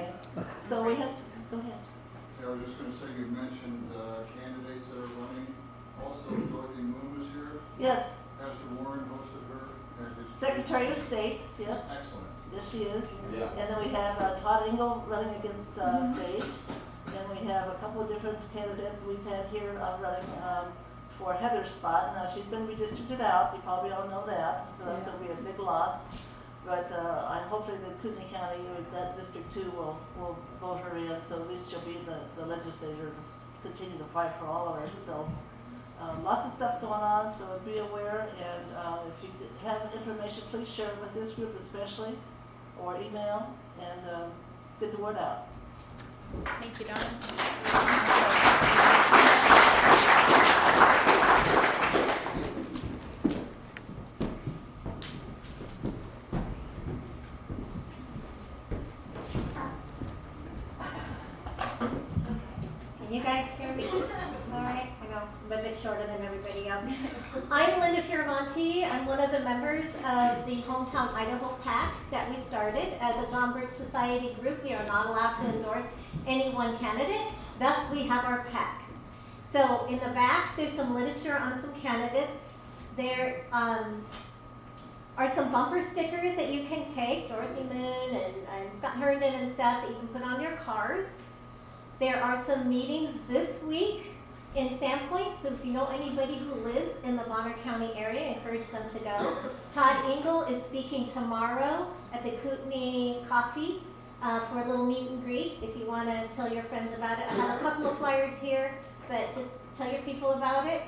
So we have to, go ahead. Yeah, I was just going to say, you mentioned candidates that are running. Also, Dorothy Moon was here. Yes. Pastor Warren hosted her. Secretary of State, yes. Excellent. Yes, she is. Yeah. And then we have Todd Engel running against Sage. And we have a couple of different candidates we've had here running for Heather's spot. Now, she's been redistricted out. You probably all know that. So that's going to be a big loss. But hopefully the Kootenai County, that District 2 will vote her in, so at least she'll be the legislator, continue to fight for all of us. So Lots of stuff going on, so be aware, and if you have information, please share it with this group especially, or email, and get the word out. Thank you, Donna. Can you guys hear me? All right, I know, I'm a bit shorter than everybody else. I'm Linda Fioravanti. I'm one of the members of the Hometown Idaho PAC that we started. As a Gomberg Society group, we are not allowed to endorse any one candidate. Thus, we have our PAC. So in the back, there's some literature on some candidates. There are some bumper stickers that you can take, Dorothy Moon and Scott Herndon and stuff that you can put on your cars. There are some meetings this week in Sandpoint, so if you know anybody who lives in the Bonner County area, I encourage them to go. Todd Engel is speaking tomorrow at the Kootenai Coffee for a little meet and greet, if you want to tell your friends about it. I have a couple of flyers here, but just tell your people about it.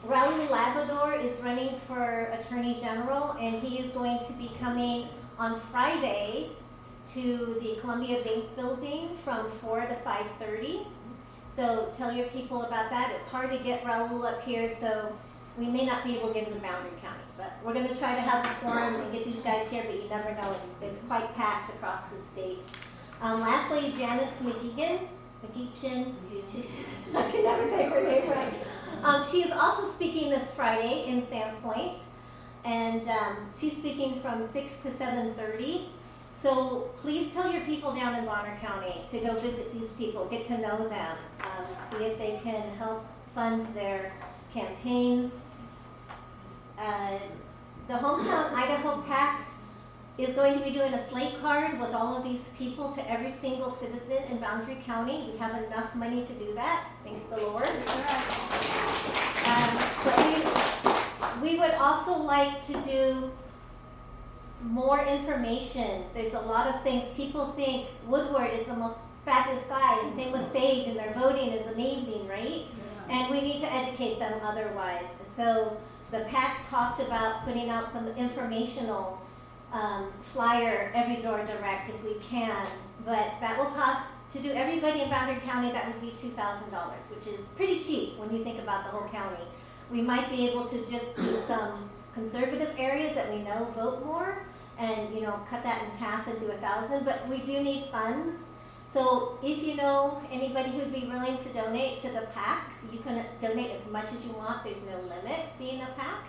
Raul Labrador is running for Attorney General, and he is going to be coming on Friday to the Columbia Bank Building from 4 to 5:30. So tell your people about that. It's hard to get Raul up here, so we may not be able to get him to Boundary County. But we're going to try to have the forum and get these guys here, but you never know. It's quite packed across the state. Lastly, Janice Mcgeegan. I can never say her name right. She is also speaking this Friday in Sandpoint, and she's speaking from 6 to 7:30. So please tell your people down in Bonner County to go visit these people, get to know them, see if they can help fund their campaigns. The Hometown Idaho PAC is going to be doing a slate card with all of these people to every single citizen in Boundary County. We have enough money to do that, thank the Lord. But we would also like to do more information. There's a lot of things. People think Woodward is the most fabulous guy, and same with Sage, and their voting is amazing, right? Yeah. And we need to educate them otherwise. So the PAC talked about putting out some informational flyer, every door direct if we can, but that will cost, to do everybody in Boundary County, that would be $2,000, which is pretty cheap when you think about the whole county. We might be able to just do some conservative areas that we know vote more, and cut that in half and do 1,000, but we do need funds. So if you know anybody who'd be willing to donate to the PAC, you can donate as much as you want. There's no limit being a PAC.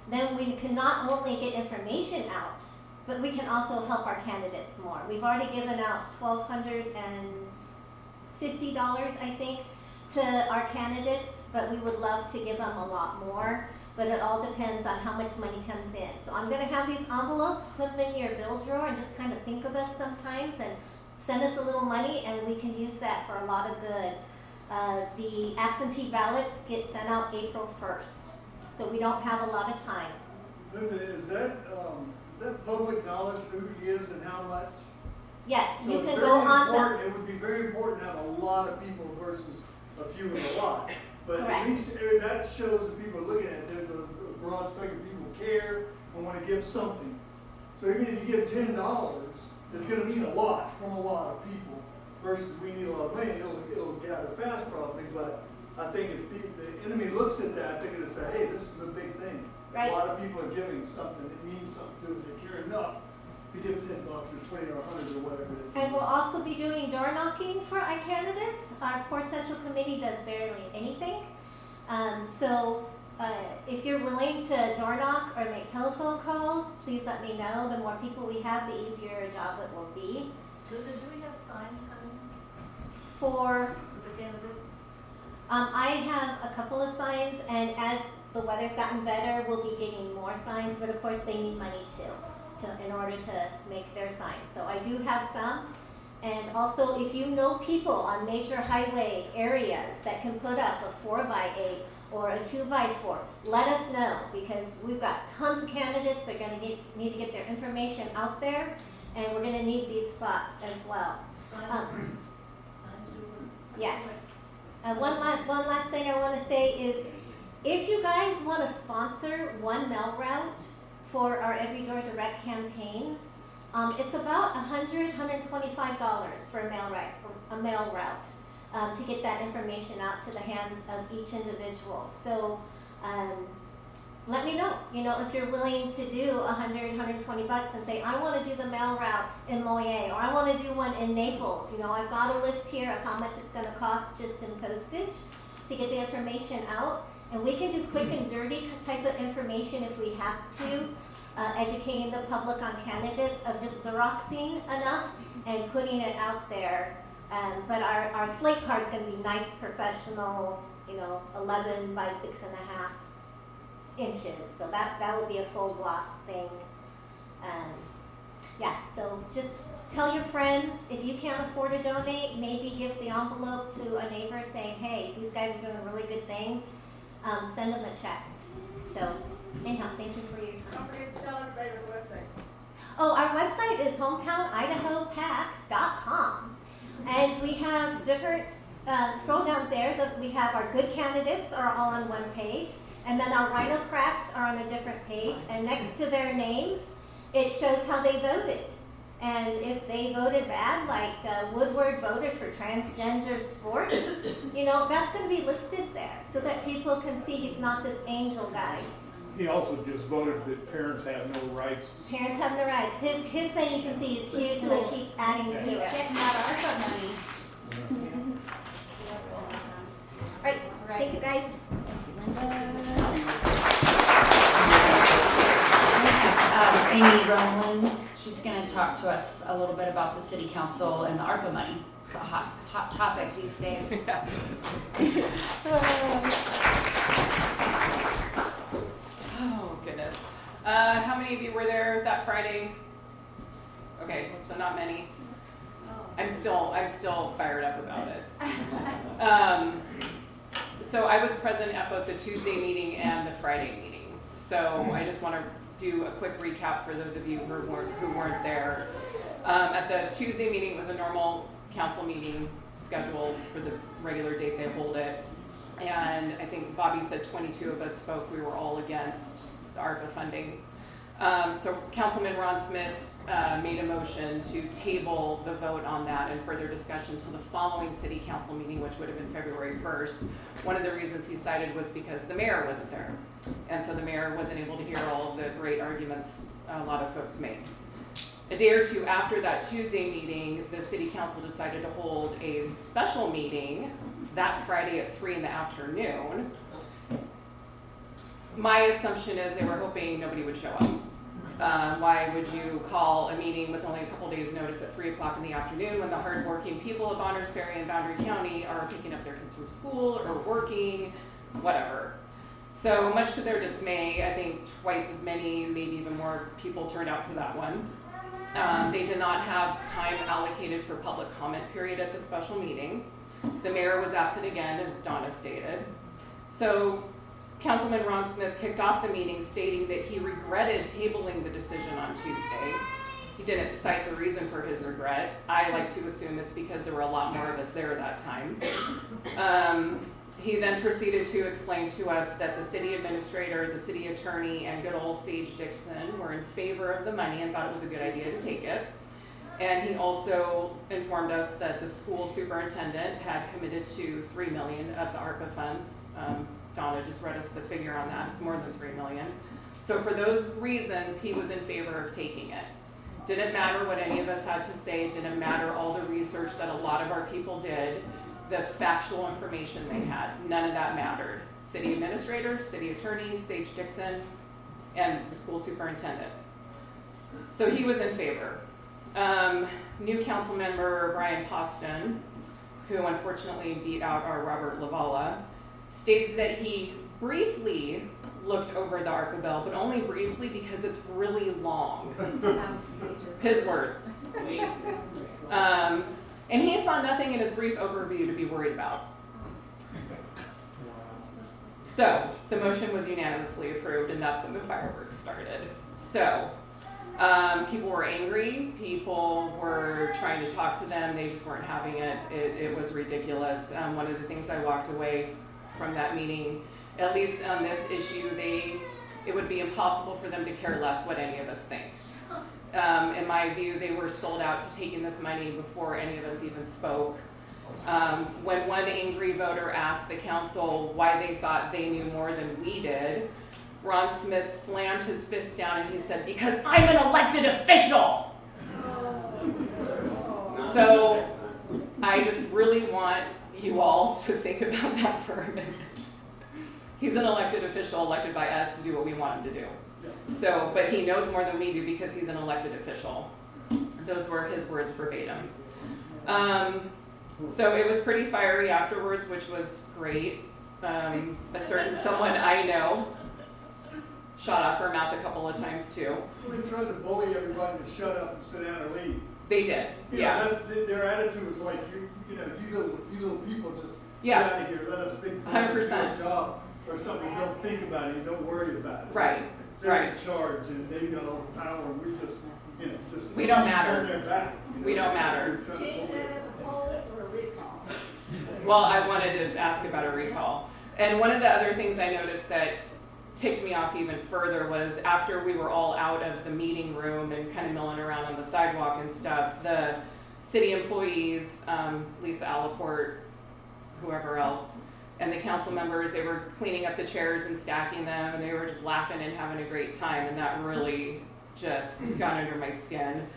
Then we can not only get information out, but we can also help our candidates more. We've already given out $1,250, I think, to our candidates, but we would love to give them a lot more. But it all depends on how much money comes in. So I'm going to have these envelopes, put them in your bill drawer, and just kind of think of us sometimes and send us a little money, and we can use that for a lot of good. The absentee ballots get sent out April 1st, so we don't have a lot of time. Linda, is that public knowledge who he is and how much? Yes, So you it's can very go on important. It would be very important to have a lot of people versus a few in a lot. But Correct. at least that shows that people are looking at it, the broad spectrum, people care and want to give something. So even if you give $10, it's going to mean a lot from a lot of people versus we need a lot of money. It'll get out of fast probably, but I think if the enemy looks at that, they're going to say, hey, this is a big thing. Right. A lot of people are giving something. It means something to them. They care enough to give $10 or 20 or 100 or whatever it is. And we'll also be doing door knocking for our candidates. Our core central committee does barely anything. So if you're willing to door knock or make telephone calls, please let me know. The more people we have, the easier a job it will be. Linda, do we have signs coming For the candidates? I have a couple of signs, and as the weather's gotten better, we'll be getting more signs, but of course they need money too, in order to make their signs. So I do have some. And also, if you know people on major highway areas that can put up a 4x8 or a 2x4, let us know, because we've got tons of candidates. They're going to need to get their information out there, and we're going to need these spots as well. Signs do work. Yes. One last thing I want to say is, if you guys want to sponsor one mail route for our Every Door Direct campaigns, it's about $125 for a mail route to get that information out to the hands of each individual. So let me know, if you're willing to do $120 and say, I want to do the mail route in Moyer, or I want to do one in Naples. I've got a list here of how much it's going to cost just in postage to get the information out. And we can do quick and dirty type of information if we have to, educating the public on candidates, of just Xeroxing enough and putting it out there. But our slate card is going to be nice, professional, 11 by 6.5 inches. So that would be a full gloss thing. Yeah, so just tell your friends, if you can't afford to donate, maybe give the envelope to a neighbor saying, hey, these guys are doing really good things. Send them a check. So anyhow, thank you for your time. Don't forget to tell everybody about the website. Oh, our website is hometownidahopac.com. And we have different, scroll down there, we have our good candidates are all on one page. And then our rhinocrats are on a different page. And next to their names, it shows how they voted. And if they voted bad, like Woodward voted for transgender sports, that's going to be listed there so that people can see he's not this angel guy. He also just voted that parents have no rights. Parents have no rights. His thing you can see is huge, so they keep adding to He's it. getting that ARPA money. All right, thank you guys. Amy Roland, she's going to talk to us a little bit about the city council and the ARPA money. It's a hot topic these days. Oh, goodness. How many of you were there that Friday? Okay, so not many. I'm still fired up about it. So I was present at both the Tuesday meeting and the Friday meeting. So I just want to do a quick recap for those of you who weren't there. At the Tuesday meeting, it was a normal council meeting scheduled for the regular date they hold it. And I think Bobby said 22 of us spoke. We were all against the ARPA funding. So Councilman Ron Smith made a motion to table the vote on that and further discussion till the following city council meeting, which would have been February 1st. One of the reasons he cited was because the mayor wasn't there. And so the mayor wasn't able to hear all of the great arguments a lot of folks made. A day or two after that Tuesday meeting, the city council decided to hold a special meeting that Friday at 3 in the afternoon. My assumption is they were hoping nobody would show up. Why would you call a meeting with only a couple days notice at 3 o'clock in the afternoon when the hardworking people of Bonneville, Ferry, and Boundary County are picking up their kids from school or working, whatever. So much to their dismay, I think twice as many, maybe even more people turned out for that one. They did not have time allocated for public comment period at the special meeting. The mayor was absent again, as Donna stated. So Councilman Ron Smith kicked off the meeting stating that he regretted tabling the decision on Tuesday. He didn't cite the reason for his regret. I like to assume it's because there were a lot more of us there that time. He then proceeded to explain to us that the city administrator, the city attorney, and good old Sage Dixon were in favor of the money and thought it was a good idea to take it. And he also informed us that the school superintendent had committed to $3 million of the ARPA funds. Donna just read us the figure on that. It's more than $3 million. So for those reasons, he was in favor of taking it. Didn't matter what any of us had to say. Didn't matter all the research that a lot of our people did. The factual information they had. None of that mattered. City administrator, city attorney, Sage Dixon, and the school superintendent. So he was in favor. New council member Brian Poston, who unfortunately beat out our Robert Lavala, stated that he briefly looked over the ARPA bill, but only briefly because it's really long. His words. And he saw nothing in his brief overview to be worried about. So the motion was unanimously approved, and that's when the fireworks started. So People were angry, people were trying to talk to them, they just weren't having it. It was ridiculous. One of the things I walked away from that meeting, at least on this issue, it would be impossible for them to care less what any of us think. In my view, they were sold out to taking this money before any of us even spoke. When one angry voter asked the council why they thought they knew more than we did, Ron Smith slammed his fist down and he said, "Because I'm an elected official!" So I just really want you all to think about that for a minute. He's an elected official elected by us to do what we want him to do. So, but he knows more than we do because he's an elected official. Those were his words verbatim. So it was pretty fiery afterwards, which was great. A certain someone I know shot off her mouth a couple of times too. Well, they tried to bully everybody to shut up and sit down or leave. They did, You yeah. know, their attitude was like, you little people, just Yeah. get out of here, let us think 100%. your job or something, don't think about it, don't worry about it. Right, They're right. in charge and they've got all the power and we just, just. We don't turn matter. their back, We don't matter. They're trying to Change bully that us. as a polls or a recall? Well, I wanted to ask about a recall. And one of the other things I noticed that ticked me off even further was after we were all out of the meeting room and kind of milling around on the sidewalk and stuff, the city employees, Lisa Allaport, whoever else, and the council members, they were cleaning up the chairs and stacking them, and they were just laughing and having a great time, and that really just got under my skin.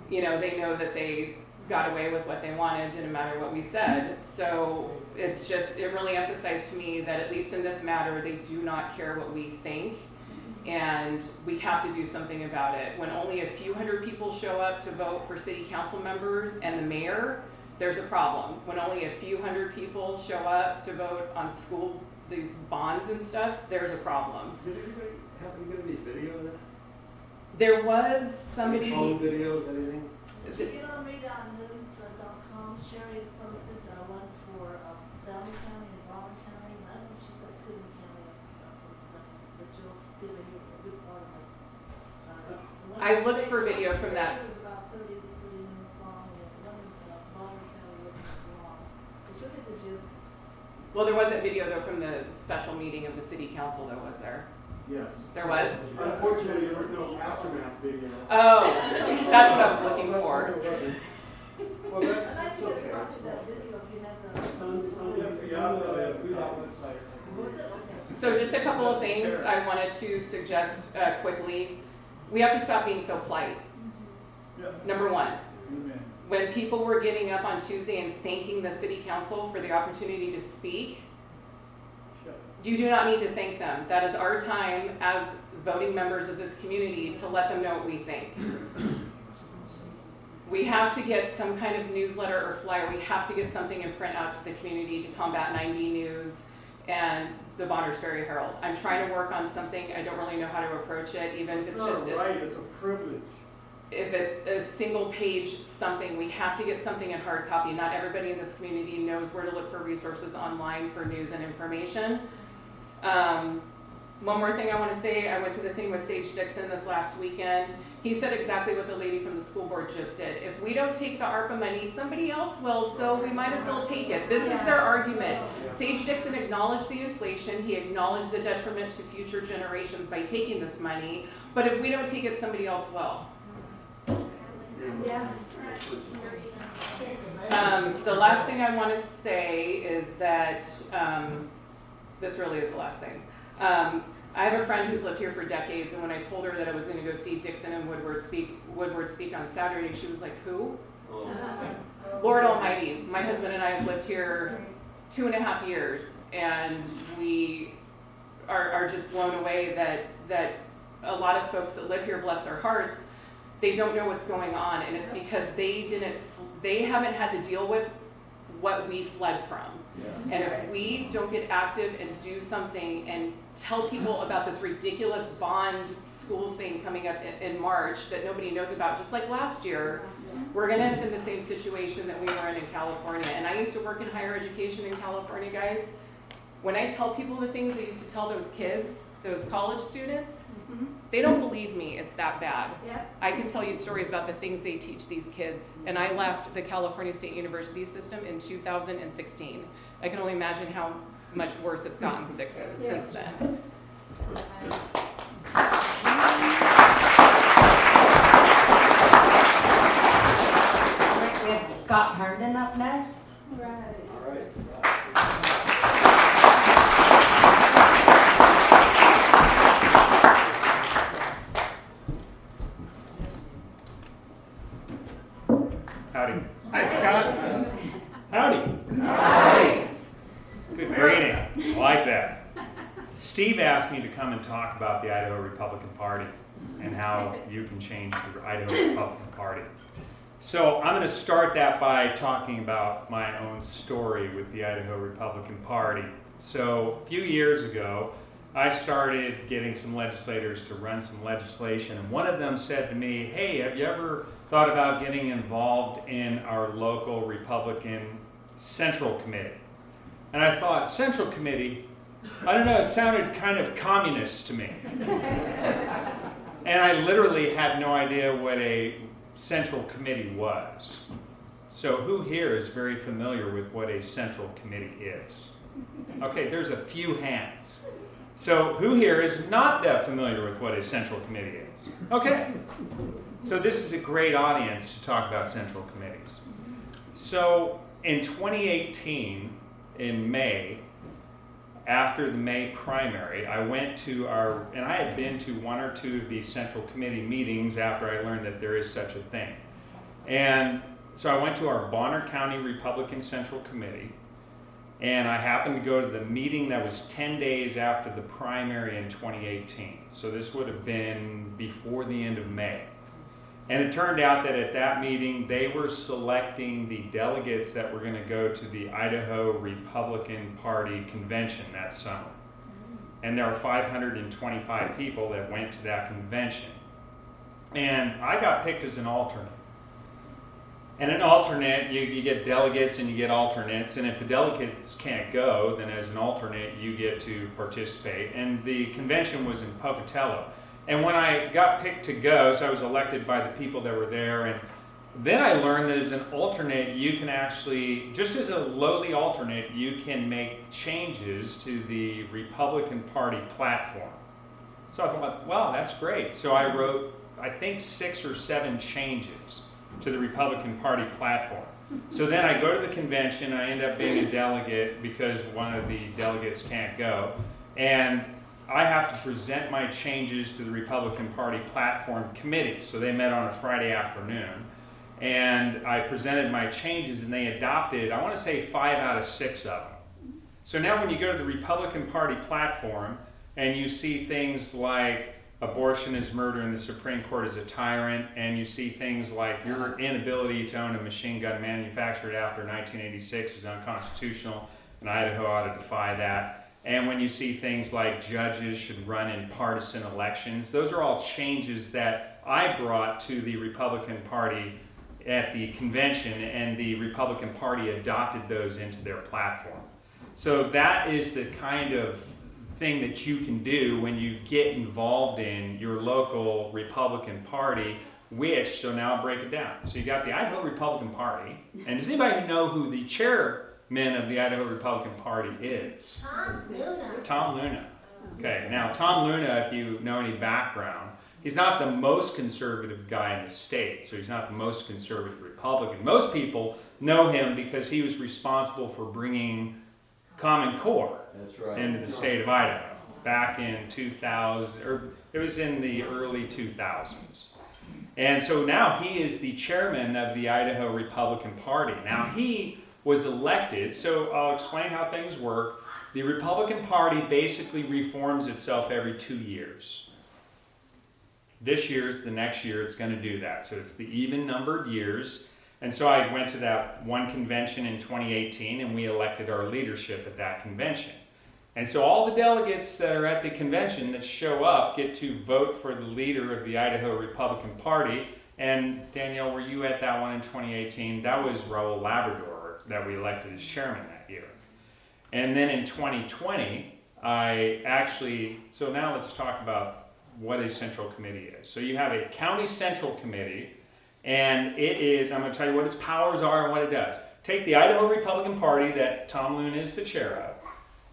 You know, they know that they got away with what they wanted, didn't matter what we said. So it's just, it really emphasized to me that at least in this matter, they do not care what we think, and we have to do something about it. When only a few hundred people show up to vote for city council members and the mayor, there's a problem. When only a few hundred people show up to vote on these bonds and stuff, there's a problem. Did anybody happen to get these videos? There was somebody. Phone videos, anything? If you get on readonnews.com, Sherry has posted one for Bonneville County and Broadband County, and I don't know if she's got Cleveland County, but you'll get a good part of it. The one I in looked for State video from that. It was about 30 to 40 minutes long, and the one in Bonneville County wasn't as long. But you'll get the gist. Well, there wasn't video though from the special meeting of the city council though, was there? Yes. There was? Unfortunately, there was no aftermath video. Oh, that's what I was looking for. Well, And I think it's probably that video if you have the. Yeah, we got website. Was it? Okay. So just a couple of things I wanted to suggest quickly. We have to stop being so polite. Number one, when people were getting up on Tuesday and thanking the city council for the opportunity to speak, you do not need to thank them. That is our time as voting members of this community to let them know what we think. We have to get some kind of newsletter or flyer. We have to get something in print out to the community to combat 90 News and the Bonneville Ferry Herald. I'm trying to work on something. I don't really know how to approach it, even if it's just not right, it's a privilege. if it's a single page something. We have to get something in hard copy. Not everybody in this community knows where to look for resources online for news and information. One more thing I want to say, I went to the thing with Sage Dixon this last weekend. He said exactly what the lady from the school board just did. If we don't take the ARPA money, somebody else will, so we might as well take it. This is their argument. Sage Dixon acknowledged the inflation, he acknowledged the detriment to future generations by taking this money, but if we don't take it, somebody else will. Yeah. The last thing I want to say is that, this really is the last thing. I have a friend who's lived here for decades, and when I told her that I was going to go see Dixon and Woodward speak on Saturday, she was like, "Who?" Lord Almighty, my husband and I have lived here 2.5 years, and we are just blown away that a lot of folks that live here, bless their hearts, they don't know what's going on, and it's because they haven't had to deal with what we fled from. Yeah. And if we don't get active and do something and tell people about this ridiculous bond school thing coming up in March that nobody knows about, just like last year, we're going to end up in the same situation that we were in California. And I used to work in higher education in California, guys. when I tell people the things I used to tell those kids, those college students, they don't believe me it's that bad. Yeah. I can tell you stories about the things they teach these kids. And I left the California State University system in 2016. I can only imagine how much worse it's gotten since then. We have Scott Herndon up next. Howdy. Hi, Scott. Howdy. Hi. It's a good greeting. I like that. Steve asked me to come and talk about the Idaho Republican Party and how you can change the Idaho Republican Party. So I'm going to start that by talking about my own story with the Idaho Republican Party. So a few years ago, I started getting some legislators to run some legislation, and one of them said to me, hey, have you ever thought about getting involved in our local Republican Central Committee? And I thought, Central Committee? I don't know, it sounded kind of communist to me. And I literally had no idea what a Central Committee was. So who here is very familiar with what a Central Committee is? Okay, there's a few hands. So who here is not that familiar with what a Central Committee is? Okay. So this is a great audience to talk about Central Committees. So in 2018, in May, after the May primary, I went to and I had been to one or two of these Central Committee meetings after I learned that there is such a thing. And so I went to our Bonner County Republican Central Committee, and I happened to go to the meeting that was 10 days after the primary in 2018. So this would have been before the end of May. And it turned out that at that meeting, they were selecting the delegates that were going to go to the Idaho Republican Party convention that summer. And there were 525 people that went to that convention. And I got picked as an alternate. And an alternate, you get delegates and you get alternates, and if the delegates can't go, then as an alternate you get to participate. And the convention was in Pocatello. And when I got picked to go, so I was elected by the people that were there, and then I learned that as an alternate, you can actually, just as a lowly alternate, you can make changes to the Republican Party platform. So I thought, wow, that's great. So I wrote, I think, 6 or 7 changes to the Republican Party platform. So then I go to the convention, I end up being a delegate because one of the delegates can't go, and I have to present my changes to the Republican Party platform committee. So they met on a Friday afternoon, and I presented my changes, and they adopted, I want to say 5 out of 6 of them. So now when you go to the Republican Party platform and you see things like abortion is murder and the Supreme Court is a tyrant, and you see things like your inability to own a machine gun manufactured after 1986 is unconstitutional, and Idaho ought to defy that. And when you see things like judges should run in partisan elections, those are all changes that I brought to the Republican Party at the convention, and the Republican Party adopted those into their platform. So that is the kind of thing that you can do when you get involved in your local Republican Party, which, so now I'll break it down. So you got the Idaho Republican Party, and does anybody know who the chairman of the Idaho Republican Party is? Tom Luna. Tom Luna. Okay, now Tom Luna, if you know any background, he's not the most conservative guy in the state, so he's not the most conservative Republican. Most people know him because he was responsible for bringing Common Core into the state of Idaho back in 2000, or it was in the early 2000s. And so now he is the chairman of the Idaho Republican Party. Now he was elected, so I'll explain how things work. The Republican Party basically reforms itself every 2 years. This year's the next year it's going to do that. So it's the even numbered years. And so I went to that one convention in 2018, and we elected our leadership at that convention. And so all the delegates that are at the convention that show up get to vote for the leader of the Idaho Republican Party. And Danielle, were you at that one in 2018? That was Raul Labrador that we elected as chairman that year. And then in 2020, so now let's talk about what a central committee is. So you have a county central committee, and it is, I'm going to tell you what its powers are and what it does. Take the Idaho Republican Party that Tom Luna is the chair of,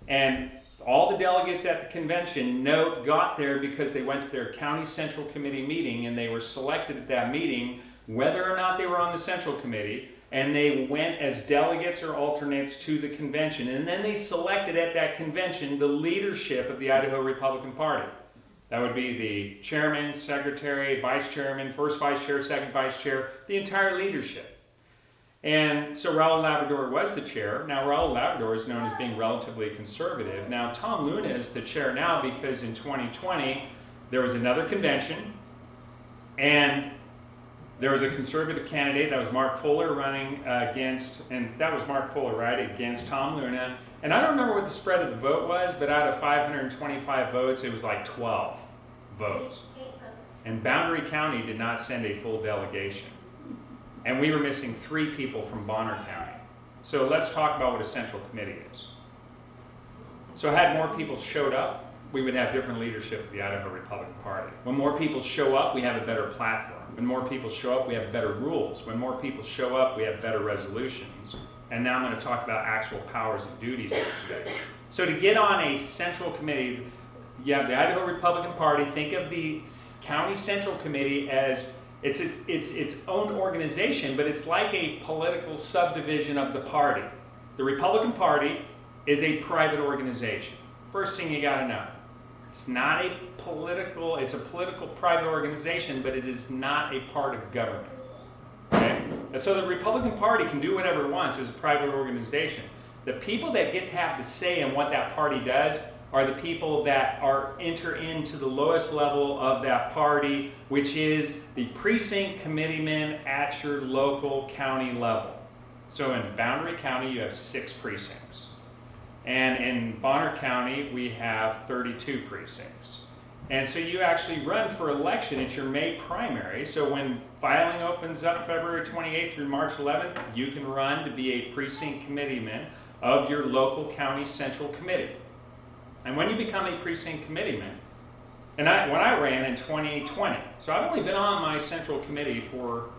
and all the delegates at the convention got there because they went to their county central committee meeting, and they were selected at that meeting whether or not they were on the central committee, and they went as delegates or alternates to the convention, and then they selected at that convention the leadership of the Idaho Republican Party. That would be the chairman, secretary, vice chairman, first vice chair, second vice chair, the entire leadership. And so Raul Labrador was the chair. Now Raul Labrador is known as being relatively conservative. Now Tom Luna is the chair now because in 2020 there was another convention, and there was a conservative candidate, that was Mark Fuller, running against, and that was Mark Fuller, right, against Tom Luna. And I don't remember what the spread of the vote was, but out of 525 votes, it was like 12 votes. And Boundary County did not send a full delegation. And we were missing 3 people from Bonner County. So let's talk about what a central committee is. So had more people showed up, we would have different leadership of the Idaho Republican Party. When more people show up, we have a better platform. When more people show up, we have better rules. When more people show up, we have better resolutions. And now I'm going to talk about actual powers and duties of the committee. So to get on a central committee, you have the Idaho Republican Party. Think of the county central committee as it's its own organization, but it's like a political subdivision of the party. The Republican Party is a private organization. First thing you got to know. It's not a political, it's a political private organization, but it is not a part of government. Okay? And so the Republican Party can do whatever it wants as a private organization. The people that get to have the say in what that party does are the people that enter into the lowest level of that party, which is the precinct committeemen at your local county level. So in Boundary County, you have 6 precincts. And in Bonner County, we have 32 precincts. And so you actually run for election at your May primary. So when filing opens up February 28th through March 11th, you can run to be a precinct committeeman of your local county central committee. And when you become a precinct committeeman, when I ran in 2020, so I've only been on my central committee for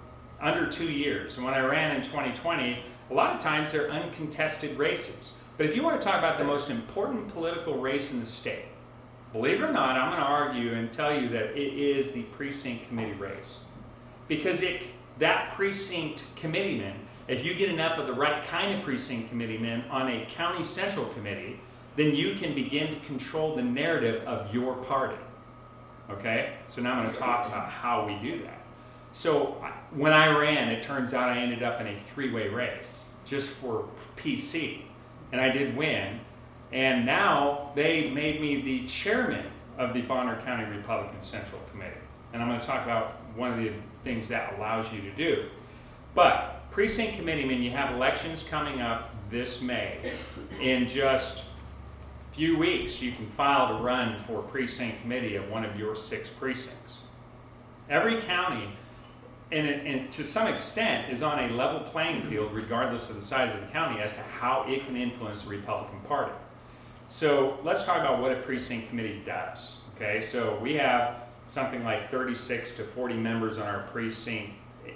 under 2 years. And when I ran in 2020, a lot of times they're uncontested races. But if you want to talk about the most important political race in the state, believe it or not, I'm going to argue and tell you that it is the precinct committee race. Because that precinct committeeman, if you get enough of the right kind of precinct committeemen on a county central committee, then you can begin to control the narrative of your party. Okay? So now I'm going to talk about how we do that. So when I ran, it turns out I ended up in a 3-way race just for PC. And I did win, and now they made me the chairman of the Bonner County Republican Central Committee. And I'm going to talk about one of the things that allows you to do. But precinct committeemen, you have elections coming up this May. In just a few weeks, you can file to run for precinct committee of one of your 6 precincts. Every county, and to some extent, is on a level playing field regardless of the size of the county as to how it can influence the Republican Party. So let's talk about what a precinct committee does. Okay, so we have something like 36 to 40 members on our precinct,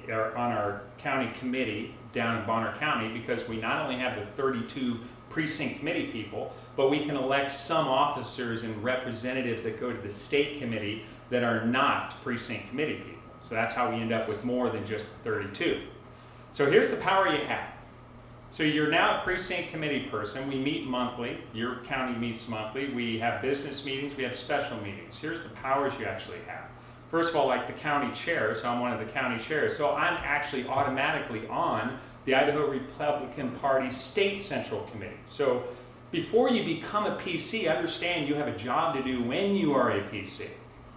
or on our county committee down in Bonner County, because we not only have the 32 precinct committee people, but we can elect some officers and representatives that go to the state committee that are not precinct committee people. So that's how we end up with more than just 32. So here's the power you have. So you're now a precinct committee person. We meet monthly. Your county meets monthly. We have business meetings. We have special meetings. Here's the powers you actually have. First of all, like the county chair, so I'm one of the county chairs. So I'm actually automatically on the Idaho Republican Party State Central Committee. So before you become a PC, understand you have a job to do when you are a PC.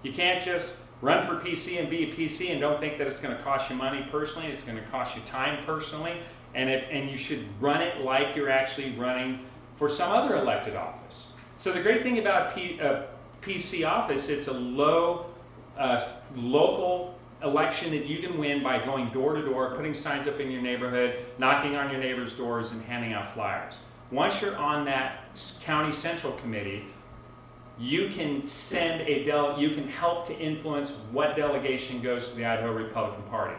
You can't just run for PC and be a PC and don't think that it's going to cost you money personally. It's going to cost you time personally. And you should run it like you're actually running for some other elected office. So the great thing about a PC office, it's a low local election that you can win by going door to door, putting signs up in your neighborhood, knocking on your neighbors' doors, and handing out flyers. Once you're on that county central committee, you can you can help to influence what delegation goes to the Idaho Republican Party.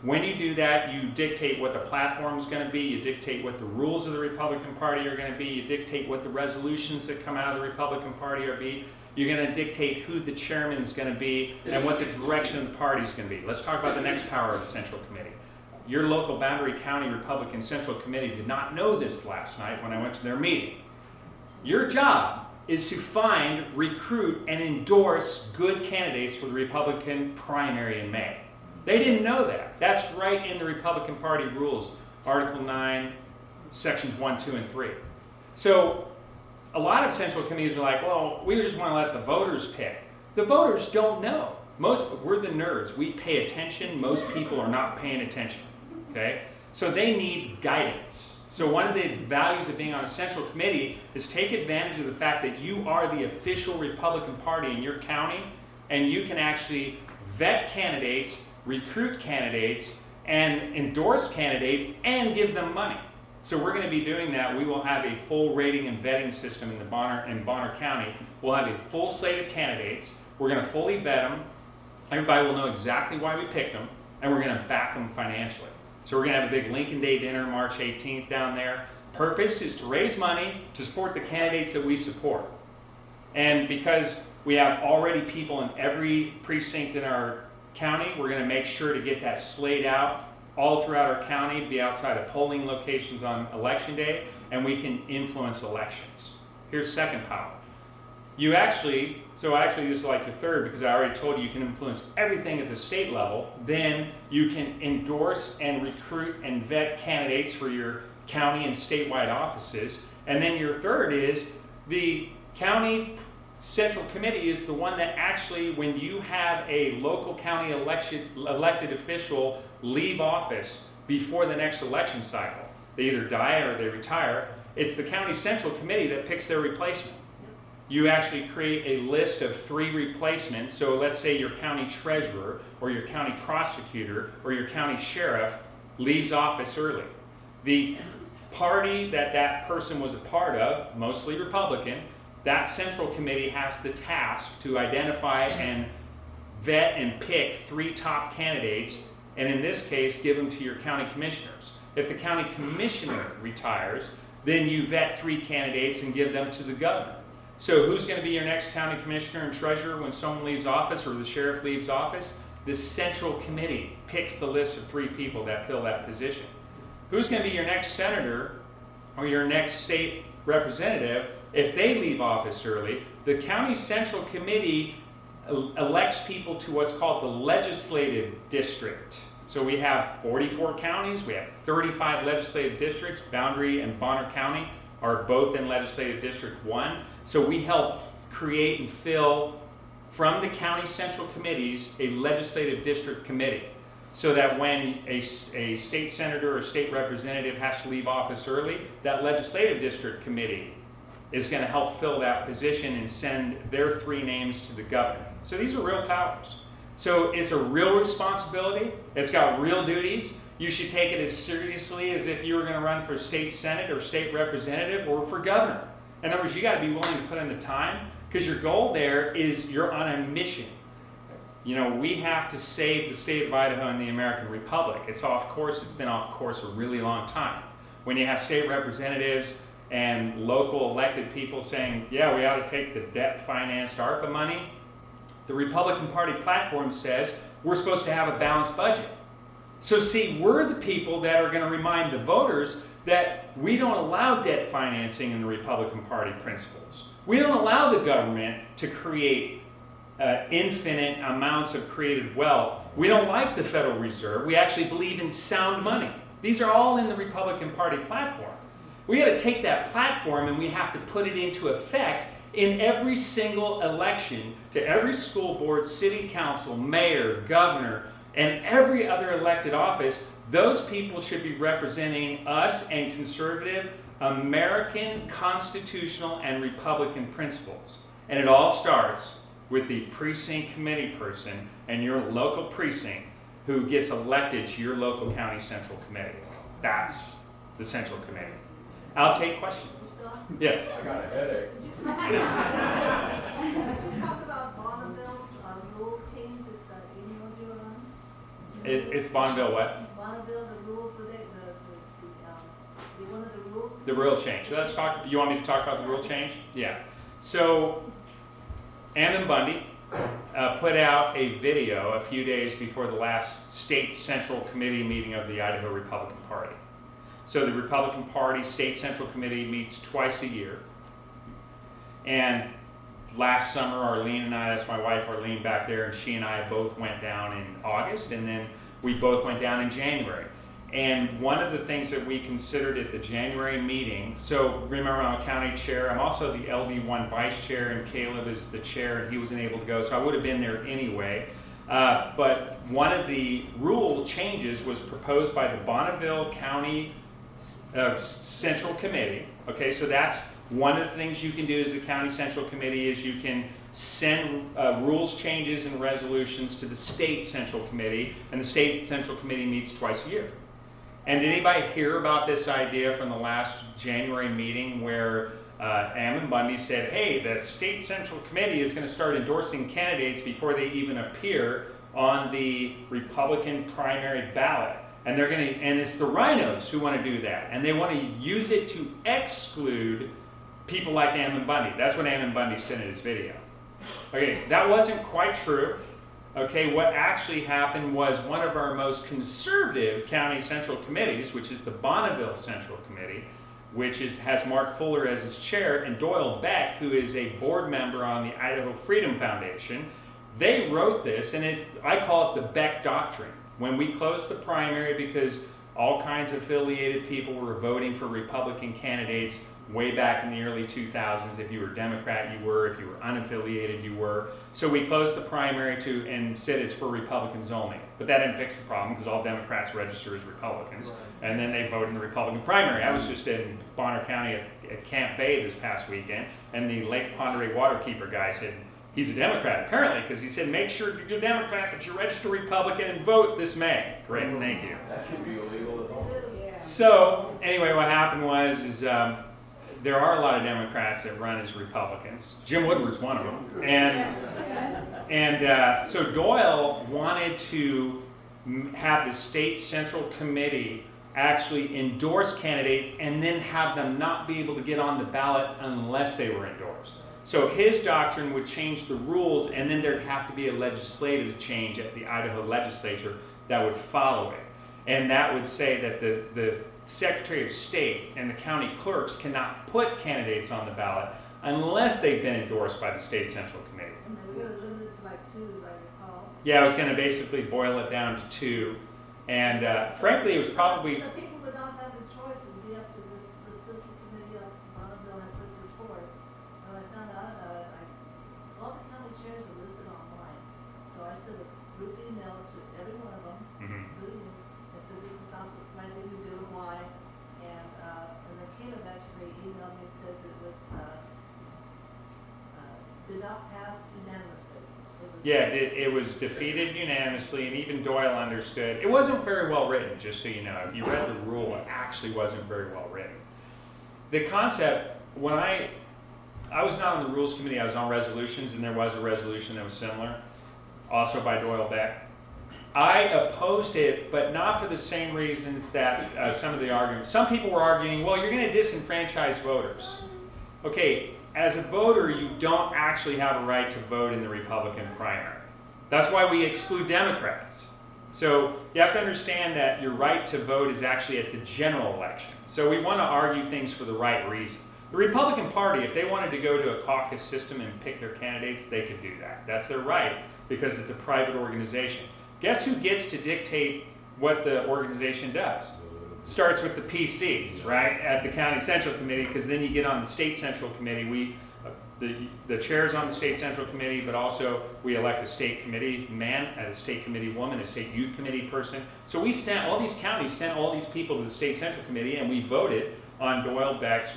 When you do that, you dictate what the platform is going to be, you dictate what the rules of the Republican Party are going to be, you dictate what the resolutions that come out of the Republican Party are be. You're going to dictate who the chairman is going to be and what the direction of the party is going to be. Let's talk about the next power of the Central Committee. Your local Boundary County Republican Central Committee did not know this last night when I went to their meeting. Your job is to find, recruit, and endorse good candidates for the Republican primary in May. They didn't know that. That's right in the Republican Party rules, Article 9, Sections 1, 2, and 3. So a lot of central committees are like, well, we just want to let the voters pick. The voters don't know. We're the nerds. We pay attention. Most people are not paying attention. Okay? So they need guidance. So one of the values of being on a central committee is take advantage of the fact that you are the official Republican Party in your county, and you can actually vet candidates, recruit candidates, and endorse candidates, and give them money. So we're going to be doing that. We will have a full rating and vetting system in Bonner County. We'll have a full slate of candidates. We're going to fully vet them. Everybody will know exactly why we picked them, and we're going to back them financially. So we're going to have a big Lincoln Day dinner March 18th down there. Purpose is to raise money to support the candidates that we support. And because we have already people in every precinct in our county, we're going to make sure to get that slate out all throughout our county, be outside of polling locations on election day, and we can influence elections. Here's second power. Actually this is like your third, because I already told you can influence everything at the state level. Then you can endorse and recruit and vet candidates for your county and statewide offices. And then your third is the county central committee is the one that actually, when you have a local county elected official leave office before the next election cycle, they either die or they retire, it's the county central committee that picks their replacement. You actually create a list of 3 replacements. So let's say your county treasurer or your county prosecutor or your county sheriff leaves office early. The party that person was a part of, mostly Republican, that central committee has the task to identify and vet and pick 3 top candidates, and in this case, give them to your county commissioners. If the county commissioner retires, then you vet 3 candidates and give them to the governor. So who's going to be your next county commissioner and treasurer when someone leaves office or the sheriff leaves office? The central committee picks the list of 3 people that fill that position. Who's going to be your next senator or your next state representative? If they leave office early, the county central committee elects people to what's called the legislative district. So we have 44 counties, we have 35 legislative districts. Boundary and Bonner County are both in legislative district 1. So we help create and fill from the county central committees a legislative district committee, so that when a state senator or state representative has to leave office early, that legislative district committee is going to help fill that position and send their 3 names to the governor. So these are real powers. So it's a real responsibility. It's got real duties. You should take it as seriously as if you were going to run for state senate or state representative or for governor. In other words, you got to be willing to put in the time, because your goal there is you're on a mission. You know, we have to save the state of Idaho and the American Republic. It's off course. It's been off course a really long time. When you have state representatives and local elected people saying, yeah, we ought to take the debt-financed ARPA money, the Republican Party platform says we're supposed to have a balanced budget. So see, we're the people that are going to remind the voters that we don't allow debt financing in the Republican Party principles. We don't allow the government to create infinite amounts of created wealth. We don't like the Federal Reserve. We actually believe in sound money. These are all in the Republican Party platform. We got to take that platform and we have to put it into effect in every single election to every school board, city council, mayor, governor, and every other elected office. Those people should be representing us and conservative American constitutional and Republican principles. And it all starts with the precinct committee person and your local precinct who gets elected to your local county central committee. That's the central committee. I'll take questions. Yes. I got a headache. Could you talk about Bonneville's rules change that emailed you on? It's Bonneville what? Bonneville, the rules, but one of the rules. The rule change. Let's talk. You want me to talk about the rule change? Yeah. So, Ammon Bundy put out a video a few days before the last state central committee meeting of the Idaho Republican Party. So the Republican Party state central committee meets twice a year. And last summer, Arlene and I, that's my wife Arlene back there, and she and I both went down in August, and then we both went down in January. And one of the things that we considered at the January meeting, so remember I'm a county chair, I'm also the LD1 vice chair, and Caleb is the chair, and he wasn't able to go, so I would have been there anyway. But one of the rule changes was proposed by the Bonneville County Central Committee. Okay, so that's one of the things you can do as a county central committee is you can send rules changes and resolutions to the state central committee, and the state central committee meets twice a year. And did anybody hear about this idea from the last January meeting where Ammon Bundy said, hey, the state central committee is going to start endorsing candidates before they even appear on the Republican primary ballot. And they're going to, and it's the rhinos who want to do that. And they want to use it to exclude people like Ammon Bundy. That's what Ammon Bundy said in his video. Okay, that wasn't quite true. Okay, what actually happened was one of our most conservative county central committees, which is the Bonneville Central Committee, which has Mark Fuller as its chair, and Doyle Beck, who is a board member on the Idaho Freedom Foundation. They wrote this, and I call it the Beck Doctrine. When we closed the primary, because all kinds of affiliated people were voting for Republican candidates way back in the early 2000s. If you were Democrat, you were. If you were unaffiliated, you were. So we closed the primary and said it's for Republicans only. But that didn't fix the problem because all Democrats register as Republicans. And then they vote in the Republican primary. I was just in Bonner County at Camp Bay this past weekend, and the Lake Ponderay waterkeeper guy said, he's a Democrat, apparently, because he said, make sure you're a Democrat, that you register Republican and vote this May. Great, thank you. That should be illegal as well. So, anyway, what happened was, there are a lot of Democrats that run as Republicans. Jim Woodward's one of them. And so Doyle wanted to have the state central committee actually endorse candidates and then have them not be able to get on the ballot unless they were endorsed. So his doctrine would change the rules, and then there'd have to be a legislative change at the Idaho legislature that would follow it. And that would say that the Secretary of State and the county clerks cannot put candidates on the ballot unless they've been endorsed by the state central committee. And they were going to limit it to like 2, as I recall. Yeah, I was going to basically boil it down to 2. And frankly, it was probably... The people would not have the choice. It would be up to the central committee of Bonneville had put this forward. When I found out about it, all the county chairs are listed online. So I sent a group email to every one of them, including you, and said this is not the right thing to do and why. And then Caleb actually emailed me, says it was did not pass unanimously. Yeah, it was defeated unanimously, and even Doyle understood. It wasn't very well written, just so you know. If you read the rule, it actually wasn't very well written. The concept, when I was not on the rules committee, I was on resolutions, and there was a resolution that was similar, also by Doyle Beck. I opposed it, but not for the same reasons that some of the arguments. Some people were arguing, well, you're going to disenfranchise voters. Okay, as a voter, you don't actually have a right to vote in the Republican primary. That's why we exclude Democrats. So you have to understand that your right to vote is actually at the general election. So we want to argue things for the right reason. The Republican Party, if they wanted to go to a caucus system and pick their candidates, they could do that. That's their right because it's a private organization. Guess who gets to dictate what the organization does? Starts with the PCs, right, at the County Central Committee, because then you get on the State Central Committee. The chair's on the State Central Committee, but also we elect a state committee man, a state committee woman, a state youth committee person. So we sent, all these counties sent all these people to the State Central Committee, and we voted on Doyle Beck's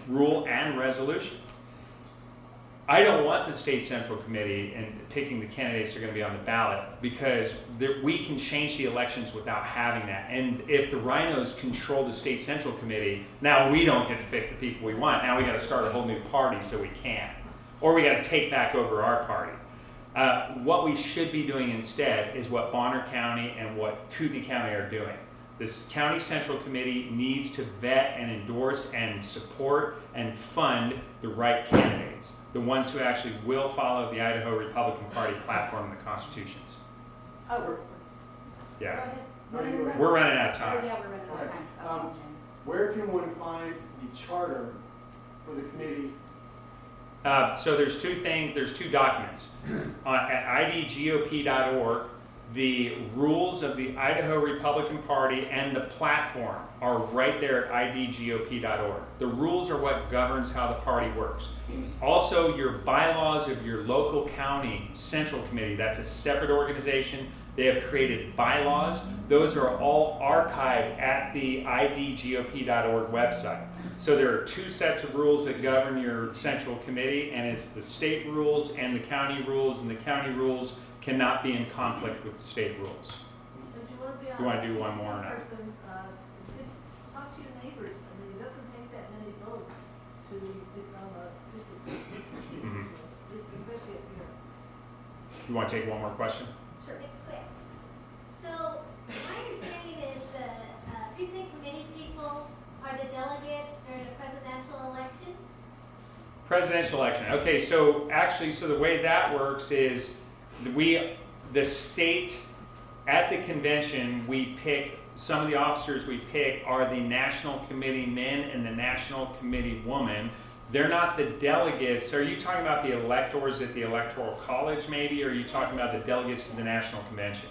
rule and resolution. I don't want the state central committee and picking the candidates that are going to be on the ballot, because we can change the elections without having that. And if the rhinos control the state central committee, now we don't get to pick the people we want. Now we got to start a whole new party so we can. Or we got to take back over our party. What we should be doing instead is what Bonner County and what Kootenai County are doing. This county central committee needs to vet and endorse and support and fund the right candidates, the ones who actually will follow the Idaho Republican Party platform and the constitutions. Oh, Yeah, No, you go ahead. we're running out of oh, time. yeah, we're running out of time. That's Um, all I'm saying. Where can one find the charter for the committee? So there's two documents. At idgop.org, the rules of the Idaho Republican Party and the platform are right there at idgop.org. The rules are what governs how the party works. Also, your bylaws of your local county central committee, that's a separate organization. They have created bylaws. Those are all archived at the idgop.org website. So there are two sets of rules that govern your central committee, and it's the state rules and the county rules, and the county rules cannot be in conflict with the state rules. But you want to be You wanna do one more or or not? person, talk to your neighbors. I mean, it doesn't take that many votes to become a precinct. Mhm. Especially up here. You want to take one more question? Sure. It's quick. So, my understanding is the precinct committee people are the delegates during a presidential election? Presidential election. Okay, so actually, so the way that works is the state, at the convention, we pick, some of the officers we pick are the national committee men and the national committee woman. They're not the delegates. Are you talking about the electors at the electoral college maybe, or are you talking about the delegates to the national convention?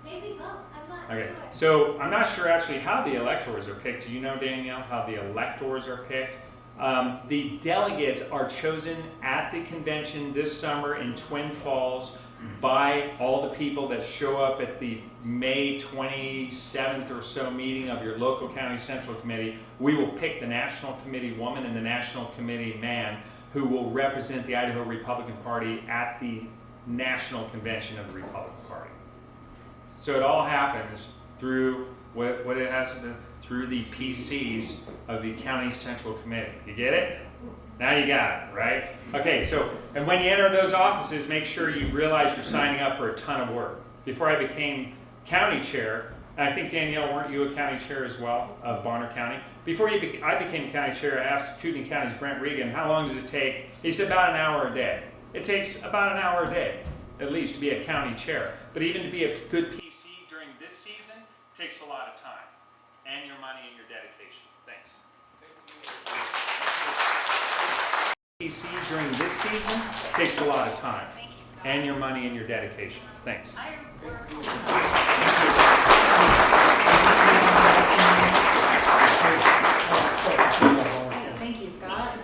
Maybe both, I'm not Okay, sure. so I'm not sure actually how the electors are picked. Do you know, Danielle, how the electors are picked? The delegates are chosen at the convention this summer in Twin Falls by all the people that show up at the May 27th or so meeting of your local county central committee. We will pick the national committee woman and the national committee man who will represent the Idaho Republican Party at the national convention of the Republican Party. So it all happens through what it has to do, through the PCs of the county central committee. You get it? Now you got it, right? Okay, so, and when you enter those offices, make sure you realize you're signing up for a ton of work. Before I became county chair, and I think Danielle, weren't you a county chair as well of Bonner County? Before I became county chair, I asked Kootenai County's Brent Regan, how long does it take? He said about an hour a day. It takes about an hour a day, at least, to be a county chair. But even to be a good PC during this season takes a lot of time. And your money and your dedication. Thanks. PC during this season takes a lot of time. And your money and your dedication. Thanks. Thank you, Scott.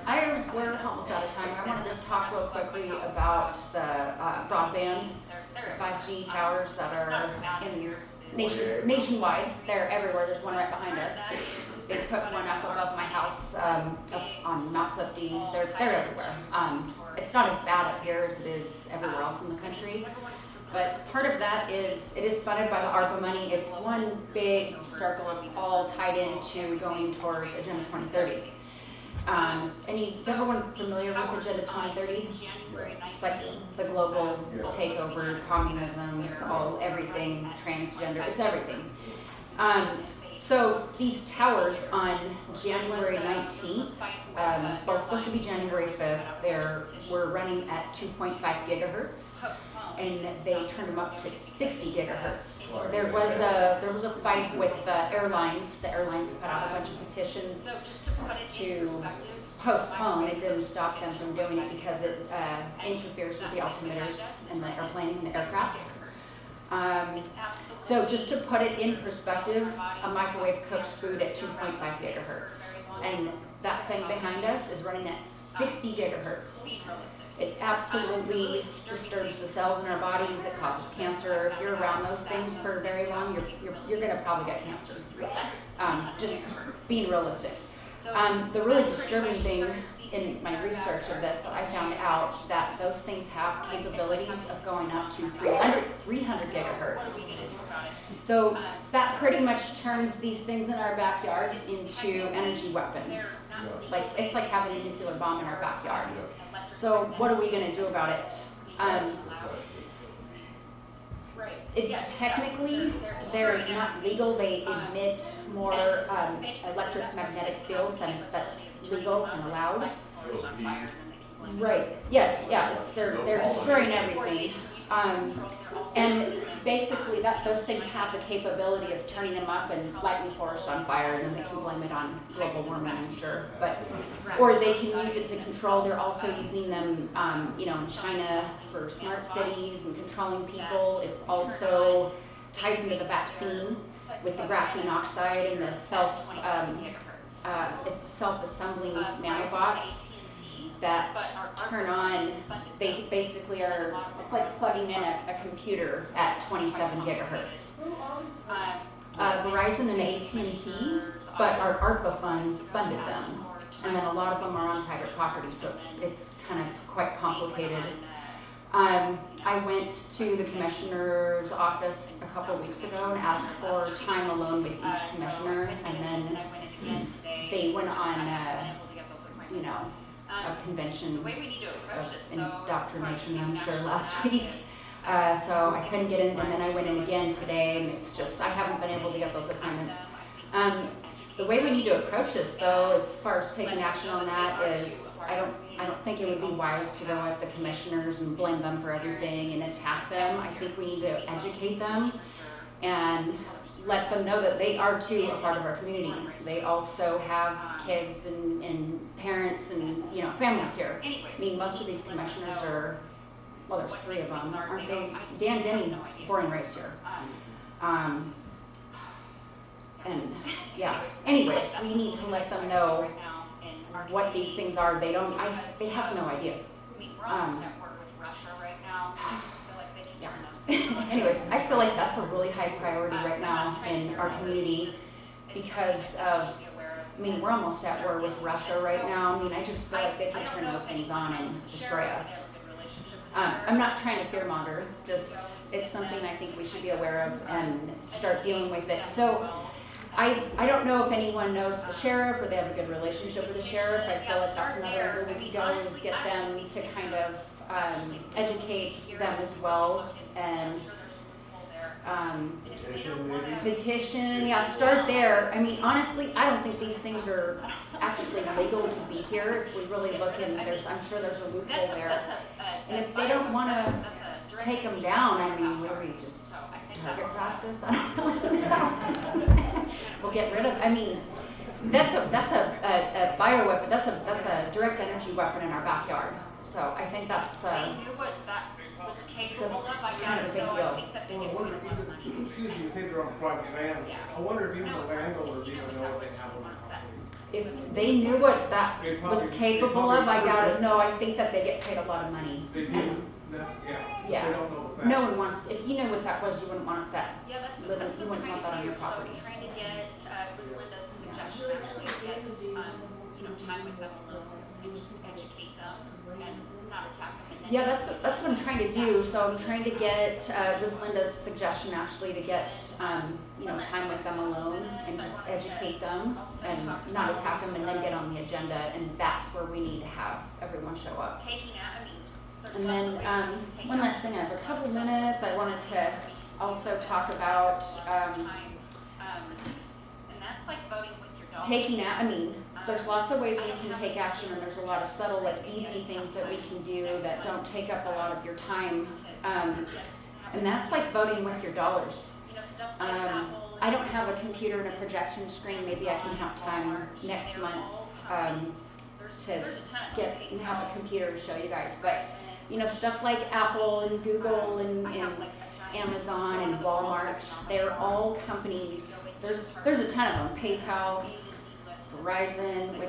I we're almost out of time. I wanted to talk real quickly about the broadband, the 5G towers that are nationwide. They're everywhere. There's one right behind us. They put one up above my house, up on Mount Clifty. They're everywhere. It's not as bad up here as it is everywhere else in the country. But part of that is, it is funded by the ARPA money. It's one big circle. It's all tied into going towards Agenda 2030. Is everyone familiar with Agenda 2030? It's like the global takeover, communism, it's all everything, transgender, it's everything. So these towers on January 19th, well, it's supposed to be January 5th, we're running at 2.5 gigahertz. And they turned them up to 60 gigahertz. There was a fight with airlines. The airlines put out a bunch of petitions to postpone. It didn't stop them from doing it because it interferes with the altimeters and the airplane and the aircrafts. So just to put it in perspective, a microwave cooks food at 2.5 gigahertz. And that thing behind us is running at 60 gigahertz. It absolutely disturbs the cells in our bodies. It causes cancer. If you're around those things for very long, you're going to probably get cancer. Just being realistic. The really disturbing thing in my research of this, that I found out that those things have capabilities of going up to 300 gigahertz. So that pretty much turns these things in our backyards into energy weapons. Like, it's like having a nuclear bomb in our backyard. So what are we gonna do about it? Technically, they're not legal. They emit more electromagnetic fields than that's legal and allowed. Right. Yeah. They're destroying everything. And basically, those things have the capability of turning them up and lighting the forest on fire, and then they can blame it on global warming, I'm sure. Or they can use it to control. They're also using them, in China for smart cities and controlling people. It's also ties into the vaccine with the graphene oxide and the self-assembling nanobots that turn on. They basically are, it's like plugging in a computer at 27 gigahertz. Verizon and AT&T, but our ARPA funds funded them. And then a lot of them are on private property, so it's kind of quite complicated. I went to the commissioner's office a couple weeks ago and asked for time alone with each commissioner, and then they went on, a convention of indoctrination, I'm sure, last week. So I couldn't get in, and then I went in again today, and it's just, I haven't been able to get those appointments. The way we need to approach this, though, as far as taking action on that, is I don't think it would be wise to go at the commissioners and blame them for everything and attack them. I think we need to educate them and let them know that they are too a part of our community. They also have kids and parents and families here. I mean, most of these commissioners are, well, there's 3 of them, aren't they? Dan Denny's born and raised here. Anyways, we need to let them know what these things are. They have no idea. Anyways, I feel like that's a really high priority right now in our community because of, we're almost at war with Russia right now. I just feel like they can turn those things on and destroy us. I'm not trying to fearmonger, just it's something I think we should be aware of and start dealing with it. So I don't know if anyone knows the sheriff or they have a good relationship with the sheriff. I feel like that's another way we could go, is get them to kind of educate them as well, and petition, start there. Honestly, I don't think these things are actually legal to be here. If we really look in, I'm sure there's a loophole there. And if they don't want to take them down, what are we, just target practice? I don't know. We'll get rid of, that's a bioweapon, that's a direct energy weapon in our backyard. So I think that's kind of a big deal. Excuse me, you say they're on private land. I wonder if even the landowners even know what they have on their property. If they knew what that was capable of, I doubt it. No, I think that they get paid a lot of money. They do? Yeah. They don't know the facts. No one wants, if you knew what that was, you wouldn't want that. You wouldn't want that on your property. So trying to get, was Linda's suggestion actually to get, time with them alone and just educate them and not attack them. Yeah, that's what I'm trying to do. So I'm trying to get, was Linda's suggestion actually to get, time with them alone and just educate them and not attack them and then get on the agenda. And that's where we need to have everyone show up. And then one last thing, I have a couple minutes. I wanted to also talk about taking out, there's lots of ways we can take action, and there's a lot of subtle, easy things that we can do that don't take up a lot of your time. And that's like voting with your dollars. I don't have a computer and a projection screen. Maybe I can have time next month to get and have a computer to show you guys. But stuff like Apple and Google and Amazon and Walmart, they're all companies. There's a ton of them. PayPal, Verizon,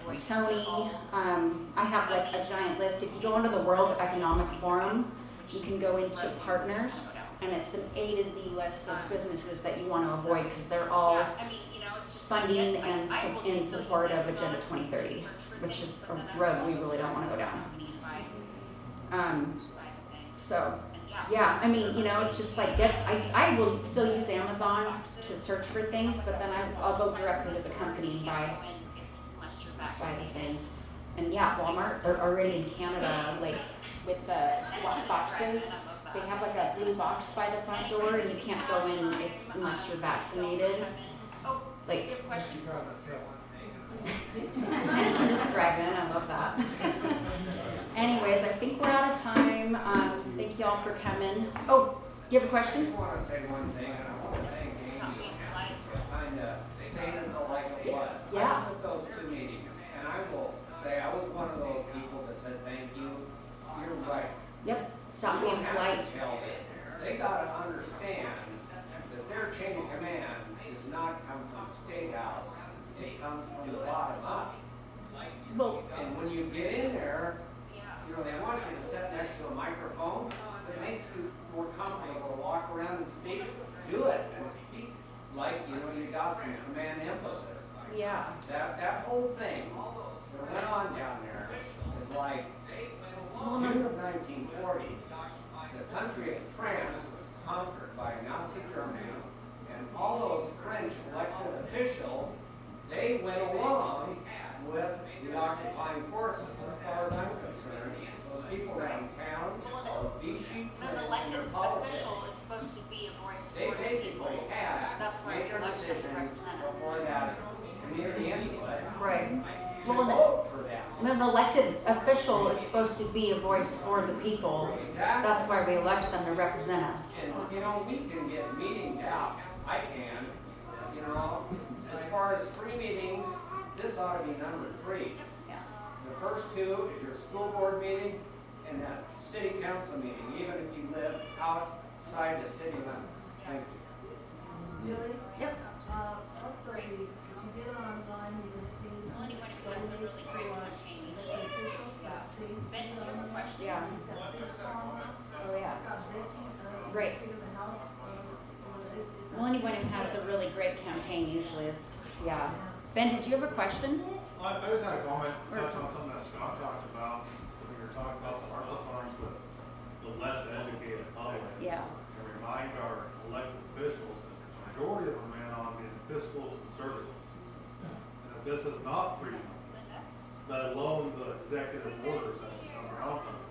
Sony. I have a giant list. If you go into the World Economic Forum, you can go into partners, and it's an A to Z list of businesses that you want to avoid because they're all funding and in support of Agenda 2030, which is a road we really don't want to go down. So, yeah, I mean, you know, it's just like I will still use Amazon to search for things, but then I'll go directly to the company and buy the things. And yeah, Walmart are already in Canada, like with the lock boxes. They have like a blue box by the front door, and you can't go in unless you're vaccinated. Like, you can just drive in. I love that. Anyways, I think we're out of time. Thank you all for coming. Oh, you have a question? I want to say one thing, and I want to thank Amy for kind of saying it like it was. Yeah. I took those 2 meetings, and I will say I was one of those people that said, thank you, you're right. Yep. Stop being polite. They got to understand that their chain of command does not come from the State House. It comes from the bottom up. Well, and when you get in there, you know, they want you to sit next to a microphone that makes you more comfortable to walk around and speak. Do it and speak like, you know, you got some command emphasis. yeah. That whole thing that went on down there is like, Well, in the year of 1940, the country of France was conquered by Nazi Germany, and all those French elected officials, they went along with the occupying forces. As far as I'm concerned, those people around town are Vichy French in their politics. supposed to be a voice They basically had to make their decision before that community input. Right. To Well, vote for them. and an elected official is supposed to be a voice for the people. Exactly. That's why we elect them to represent us. And, you know, we can get meetings out. I can. You know, as far as free meetings, this ought to be number 3. The first 2 is your school board meeting and that city council meeting, even if you live outside the city limits. Thank you. Julie? Yep. Also, if you get online, you can see. Has a really great campaign. Yeah. Oh, yeah. Great. Well, anyone who has a really great campaign usually is, yeah. Ben, did you have a question? I just had a comment, touch on something that Scott talked about, when we were talking about the heartless farms with the less educated public. Yeah. And remind our elected officials that the majority of them ran on being fiscal conservatives. And that this is not freedom, let alone the executive orders that come around from it.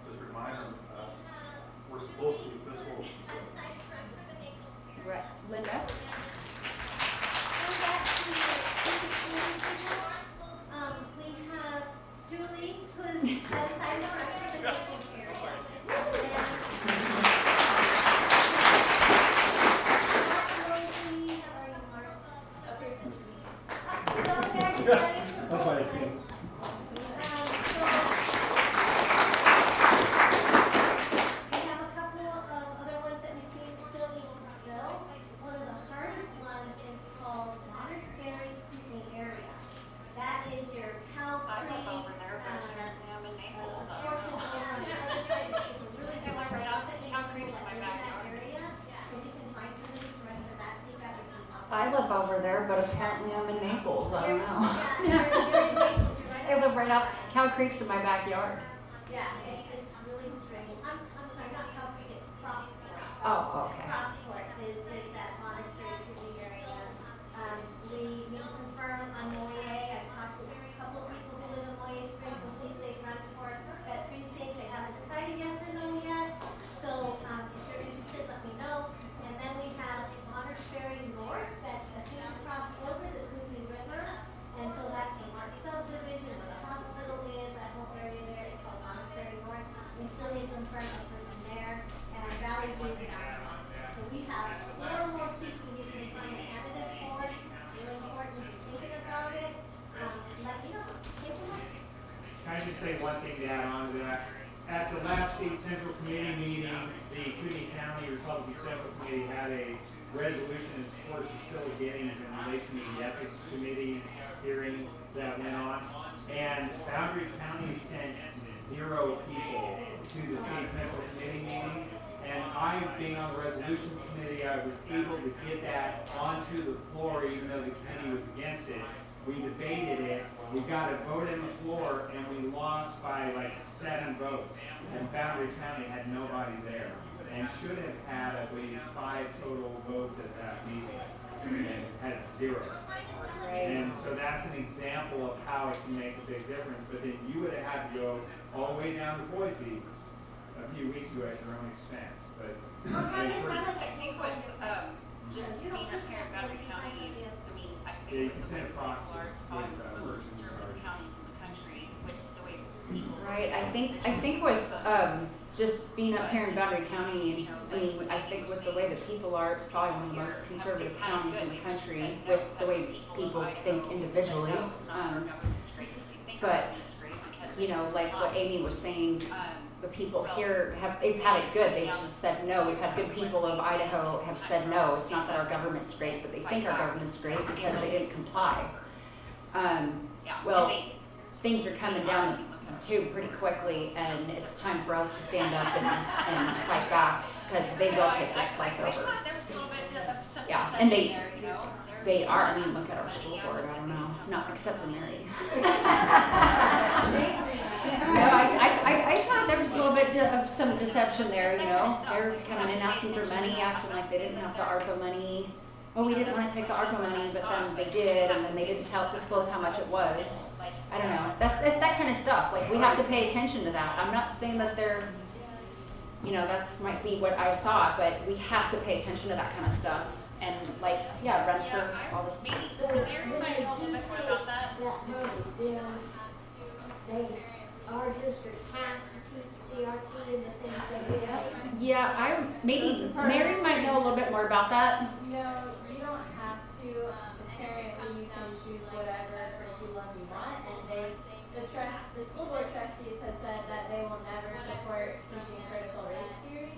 Just remind them that we're supposed to be fiscal conservatives. Right. Linda? We have Julie, who is outside the director of the Naples area. That's why I came. We have a couple of other ones that we still need to fill. One of the hardest ones is called Ferry area. That is your Cow Creek. Portion of the other side. It's a really good one right off the Cow Creek in that area. So we can find somebody to run for that, see if that would be possible. I live over there, but apparently I'm in Naples. I don't know. Yeah, you're in Naples, you're right. I live right out, Cow Creek's in my backyard. Yeah, it's really strange. I'm sorry, not Cow Creek, it's Crossport. Oh, okay. Crossport is that monastery area. We need to confirm on Moye. I've talked to a couple of people who live in Moye Springs and see if they run for that precinct. They haven't decided yes or no yet. So, if you're interested, let me know. And then we have Monastery North, that's a huge cross over the Kootenai River. And so that's the Mark subdivision, where the hospital is, that whole area there is called Monastery North. We still need to confirm a person there. And Valley View. So we have 4 more seats we need to find a candidate for. It's really important if you're thinking about it. Let me know. Give them a Can I just say one thing to add on to that? At the last state central committee meeting, the Kootenai County Republican Central Committee had a resolution in support of Priscilla Giddings in relation to the ethics committee hearing that went on. And Boundary County sent 0 people to the state central committee meeting. And I, being on the resolutions committee, I was able to get that onto the floor even though the committee was against it. We debated it, we got a vote in the floor, and we lost by like 7 votes. And Boundary County had nobody there, and should have had, I believe, 5 total votes at that meeting, and had 0. And so that's an example of how it can make a big difference. But then you would have had to go all the way down to Boise a few weeks ago at your own expense. But I think with just being up here in Boundary County, I mean, I yeah, you think can send a proxy it's with probably one of the most versions conservative counties in the country with the way people. Right, I think with just being up here in Boundary County, I mean, I think with the way that people are, it's probably one of the most conservative counties in the country with the way people think individually. But, you know, like what Amy was saying, the people here they've had it good. They've just said no. We've had good people of Idaho have said no. It's not that our government's great, but they think our government's great because they didn't comply. Well, things are coming down the tube pretty quickly, and it's time for us to stand up and fight back because they will take this place over. Yeah, and they are. I mean, look at our school board. I don't know, not except for Mary. No, I thought there was a little bit of some deception there, you know. They're coming in asking for money, acting like they didn't have the ARPA money. Well, we didn't want to take the ARPA money, but then they did, and then they didn't disclose how much it was. I don't know. It's that kind of stuff. Like, we have to pay attention to that. I'm not saying that they're, you know, that's might be what I saw, but we have to pay attention to that kind of stuff. And, like, yeah, run for all this. So everybody knows a little bit more about that. Our district has to teach CRT and the things that we have. Yeah, maybe Mary might know a little bit more about that. No, you don't have to. Apparently, you can choose whatever curriculum you want, and the school board trustees has said that they will never support teaching critical race theory.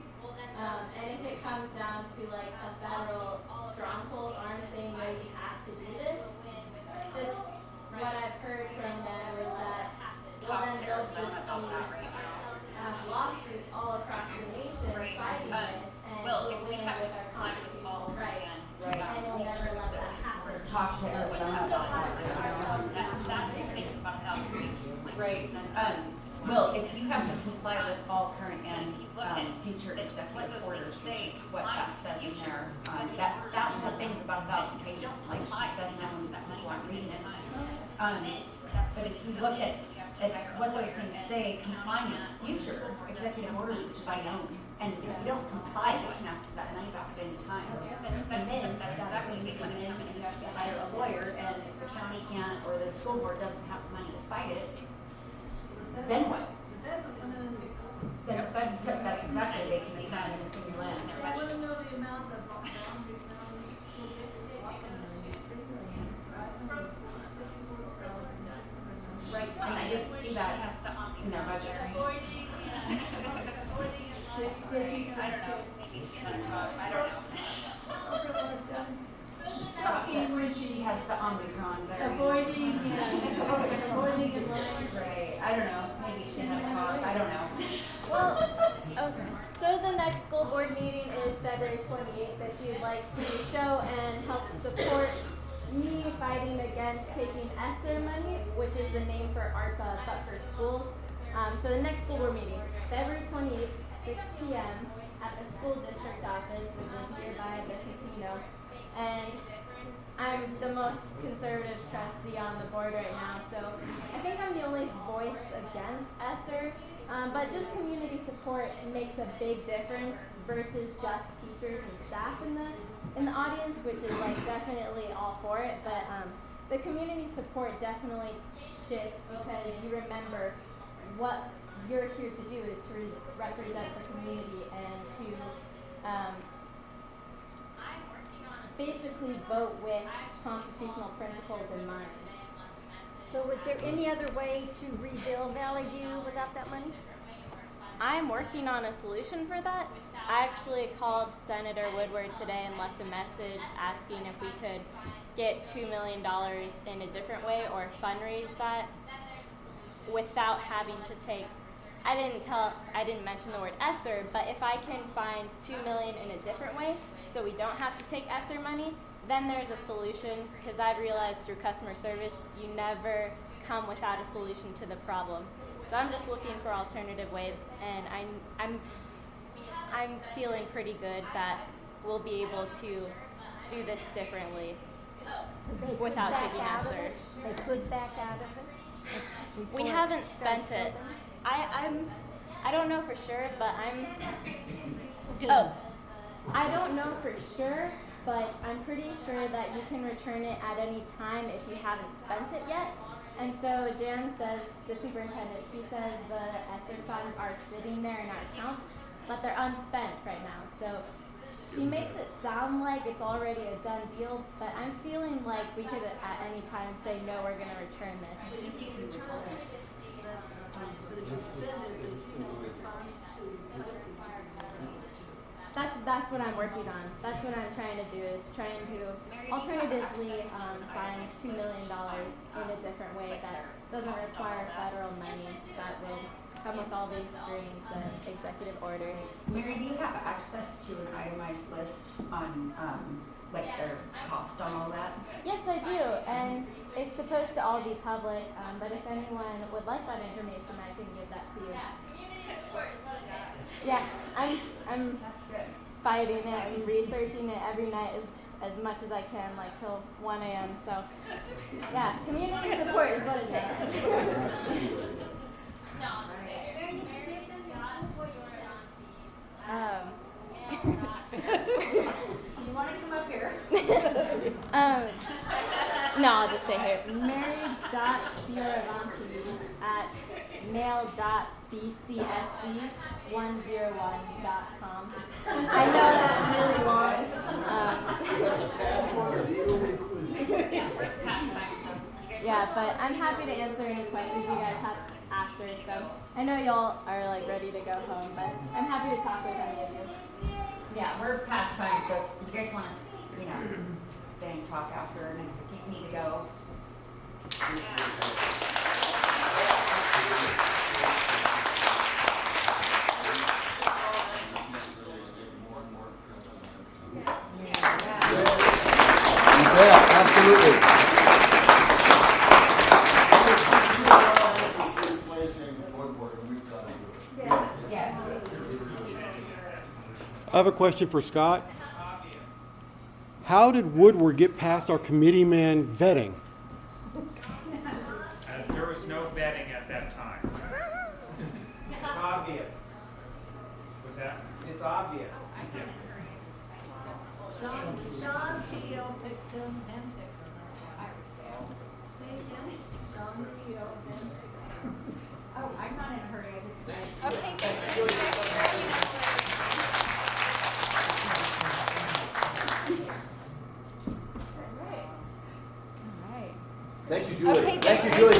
And if it comes down to like a federal stronghold arm saying no, you have to do this, what I've heard from them is that well, then there'll just be lawsuits all across the nation fighting this, and we'll win with our constitutional rights, and we'll never let that happen. Talk to everyone about that. That's the thing about how Right. Well, if you have to comply with all current and future executive orders, which is what that says in there, that the thing's about 1,000 pages, like she said, and people aren't reading it. But if you look at what those things say, complying with future executive orders, which I know, and if you don't comply, you can ask for that money back at any time. And then that's exactly when you come in and you have to hire a lawyer, and if the county can't or the school board doesn't have the money to fight it, then what? Then the feds, that's exactly, they can come in and sue your land. I want to know the amount of Right, and I didn't see that in their budget. I don't know, maybe she had I don't know. Shocking when she has the Omicron there. Avoiding and Right, I don't know, maybe she had a cough, I don't know. Well, okay. So the next school board meeting is February 28th. If you'd like to show and help support me fighting against taking ESSER money, which is the name for ARPA, but for schools. So the next school board meeting, February 28th, 6 p.m. at the school district office, which is nearby the casino. And I'm the most conservative trustee on the board right now, so I think I'm the only voice against ESSER. But just community support makes a big difference versus just teachers and staff in the audience, which is like definitely all for it. But the community support definitely shifts because you remember what you're here to do is to represent the community and to basically vote with constitutional principles in mind. So was there any other way to rebuild Valley View without that money? I'm working on a solution for that. I actually called Senator Woodward today and left a message asking if we could get $2 million in a different way or fundraise that without having to take I didn't mention the word ESSER, but if I can find $2 million in a different way, so we don't have to take ESSER money, then there's a solution, because I've realized through customer service, you never come without a solution to the problem. So I'm just looking for alternative ways, and I'm feeling pretty good that we'll be able to do this differently without taking ESSER. They could back out of it? We haven't spent it. I don't know for sure, but I don't know for sure, but I'm pretty sure that you can return it at any time if you haven't spent it yet. And so Jan says, the superintendent, she says the ESSER funds are sitting there in our account, but they're unspent right now. So she makes it sound like it's already a done deal, but I'm feeling like we could at any time say, no, we're going to return this. But if you return it, but if you spend it, the funds to replace it, That's what I'm working on. That's what I'm trying to do, is trying to alternatively find $2 million in a different way that doesn't require federal money, that would come with all these strings and executive orders. Mary, do you have access to an itemized list on like their cost on all that? Yes, I do, and it's supposed to all be public, but if anyone would like that information, I can give that to you. Yeah, I'm fighting it and researching it every night as much as I can, like till 1 a.m. So, yeah, community support is what it takes. Do you want to come up here? No, I'll just stay here. Mary.fioravanti@mail.bcsd101.com. I know that's really long. Yeah, but I'm happy to answer any questions you guys have after. So I know y'all are like ready to go home, but I'm happy to talk with any of you. Yeah, we're past time, so if you guys want to, stay and talk after, and if you need to go. Yeah, absolutely. Yes. I have a question for Scott. How did Woodward get past our committeeman vetting? There was no vetting at that time. It's obvious. What's that? It's obvious. Yeah. John Keogh picked him and picked him, that's why. Say again? John Keogh and picked him. Oh, I'm not in a hurry, I just. Okay, thank you. Thank you, Julie. Okay, Thank you, Julie.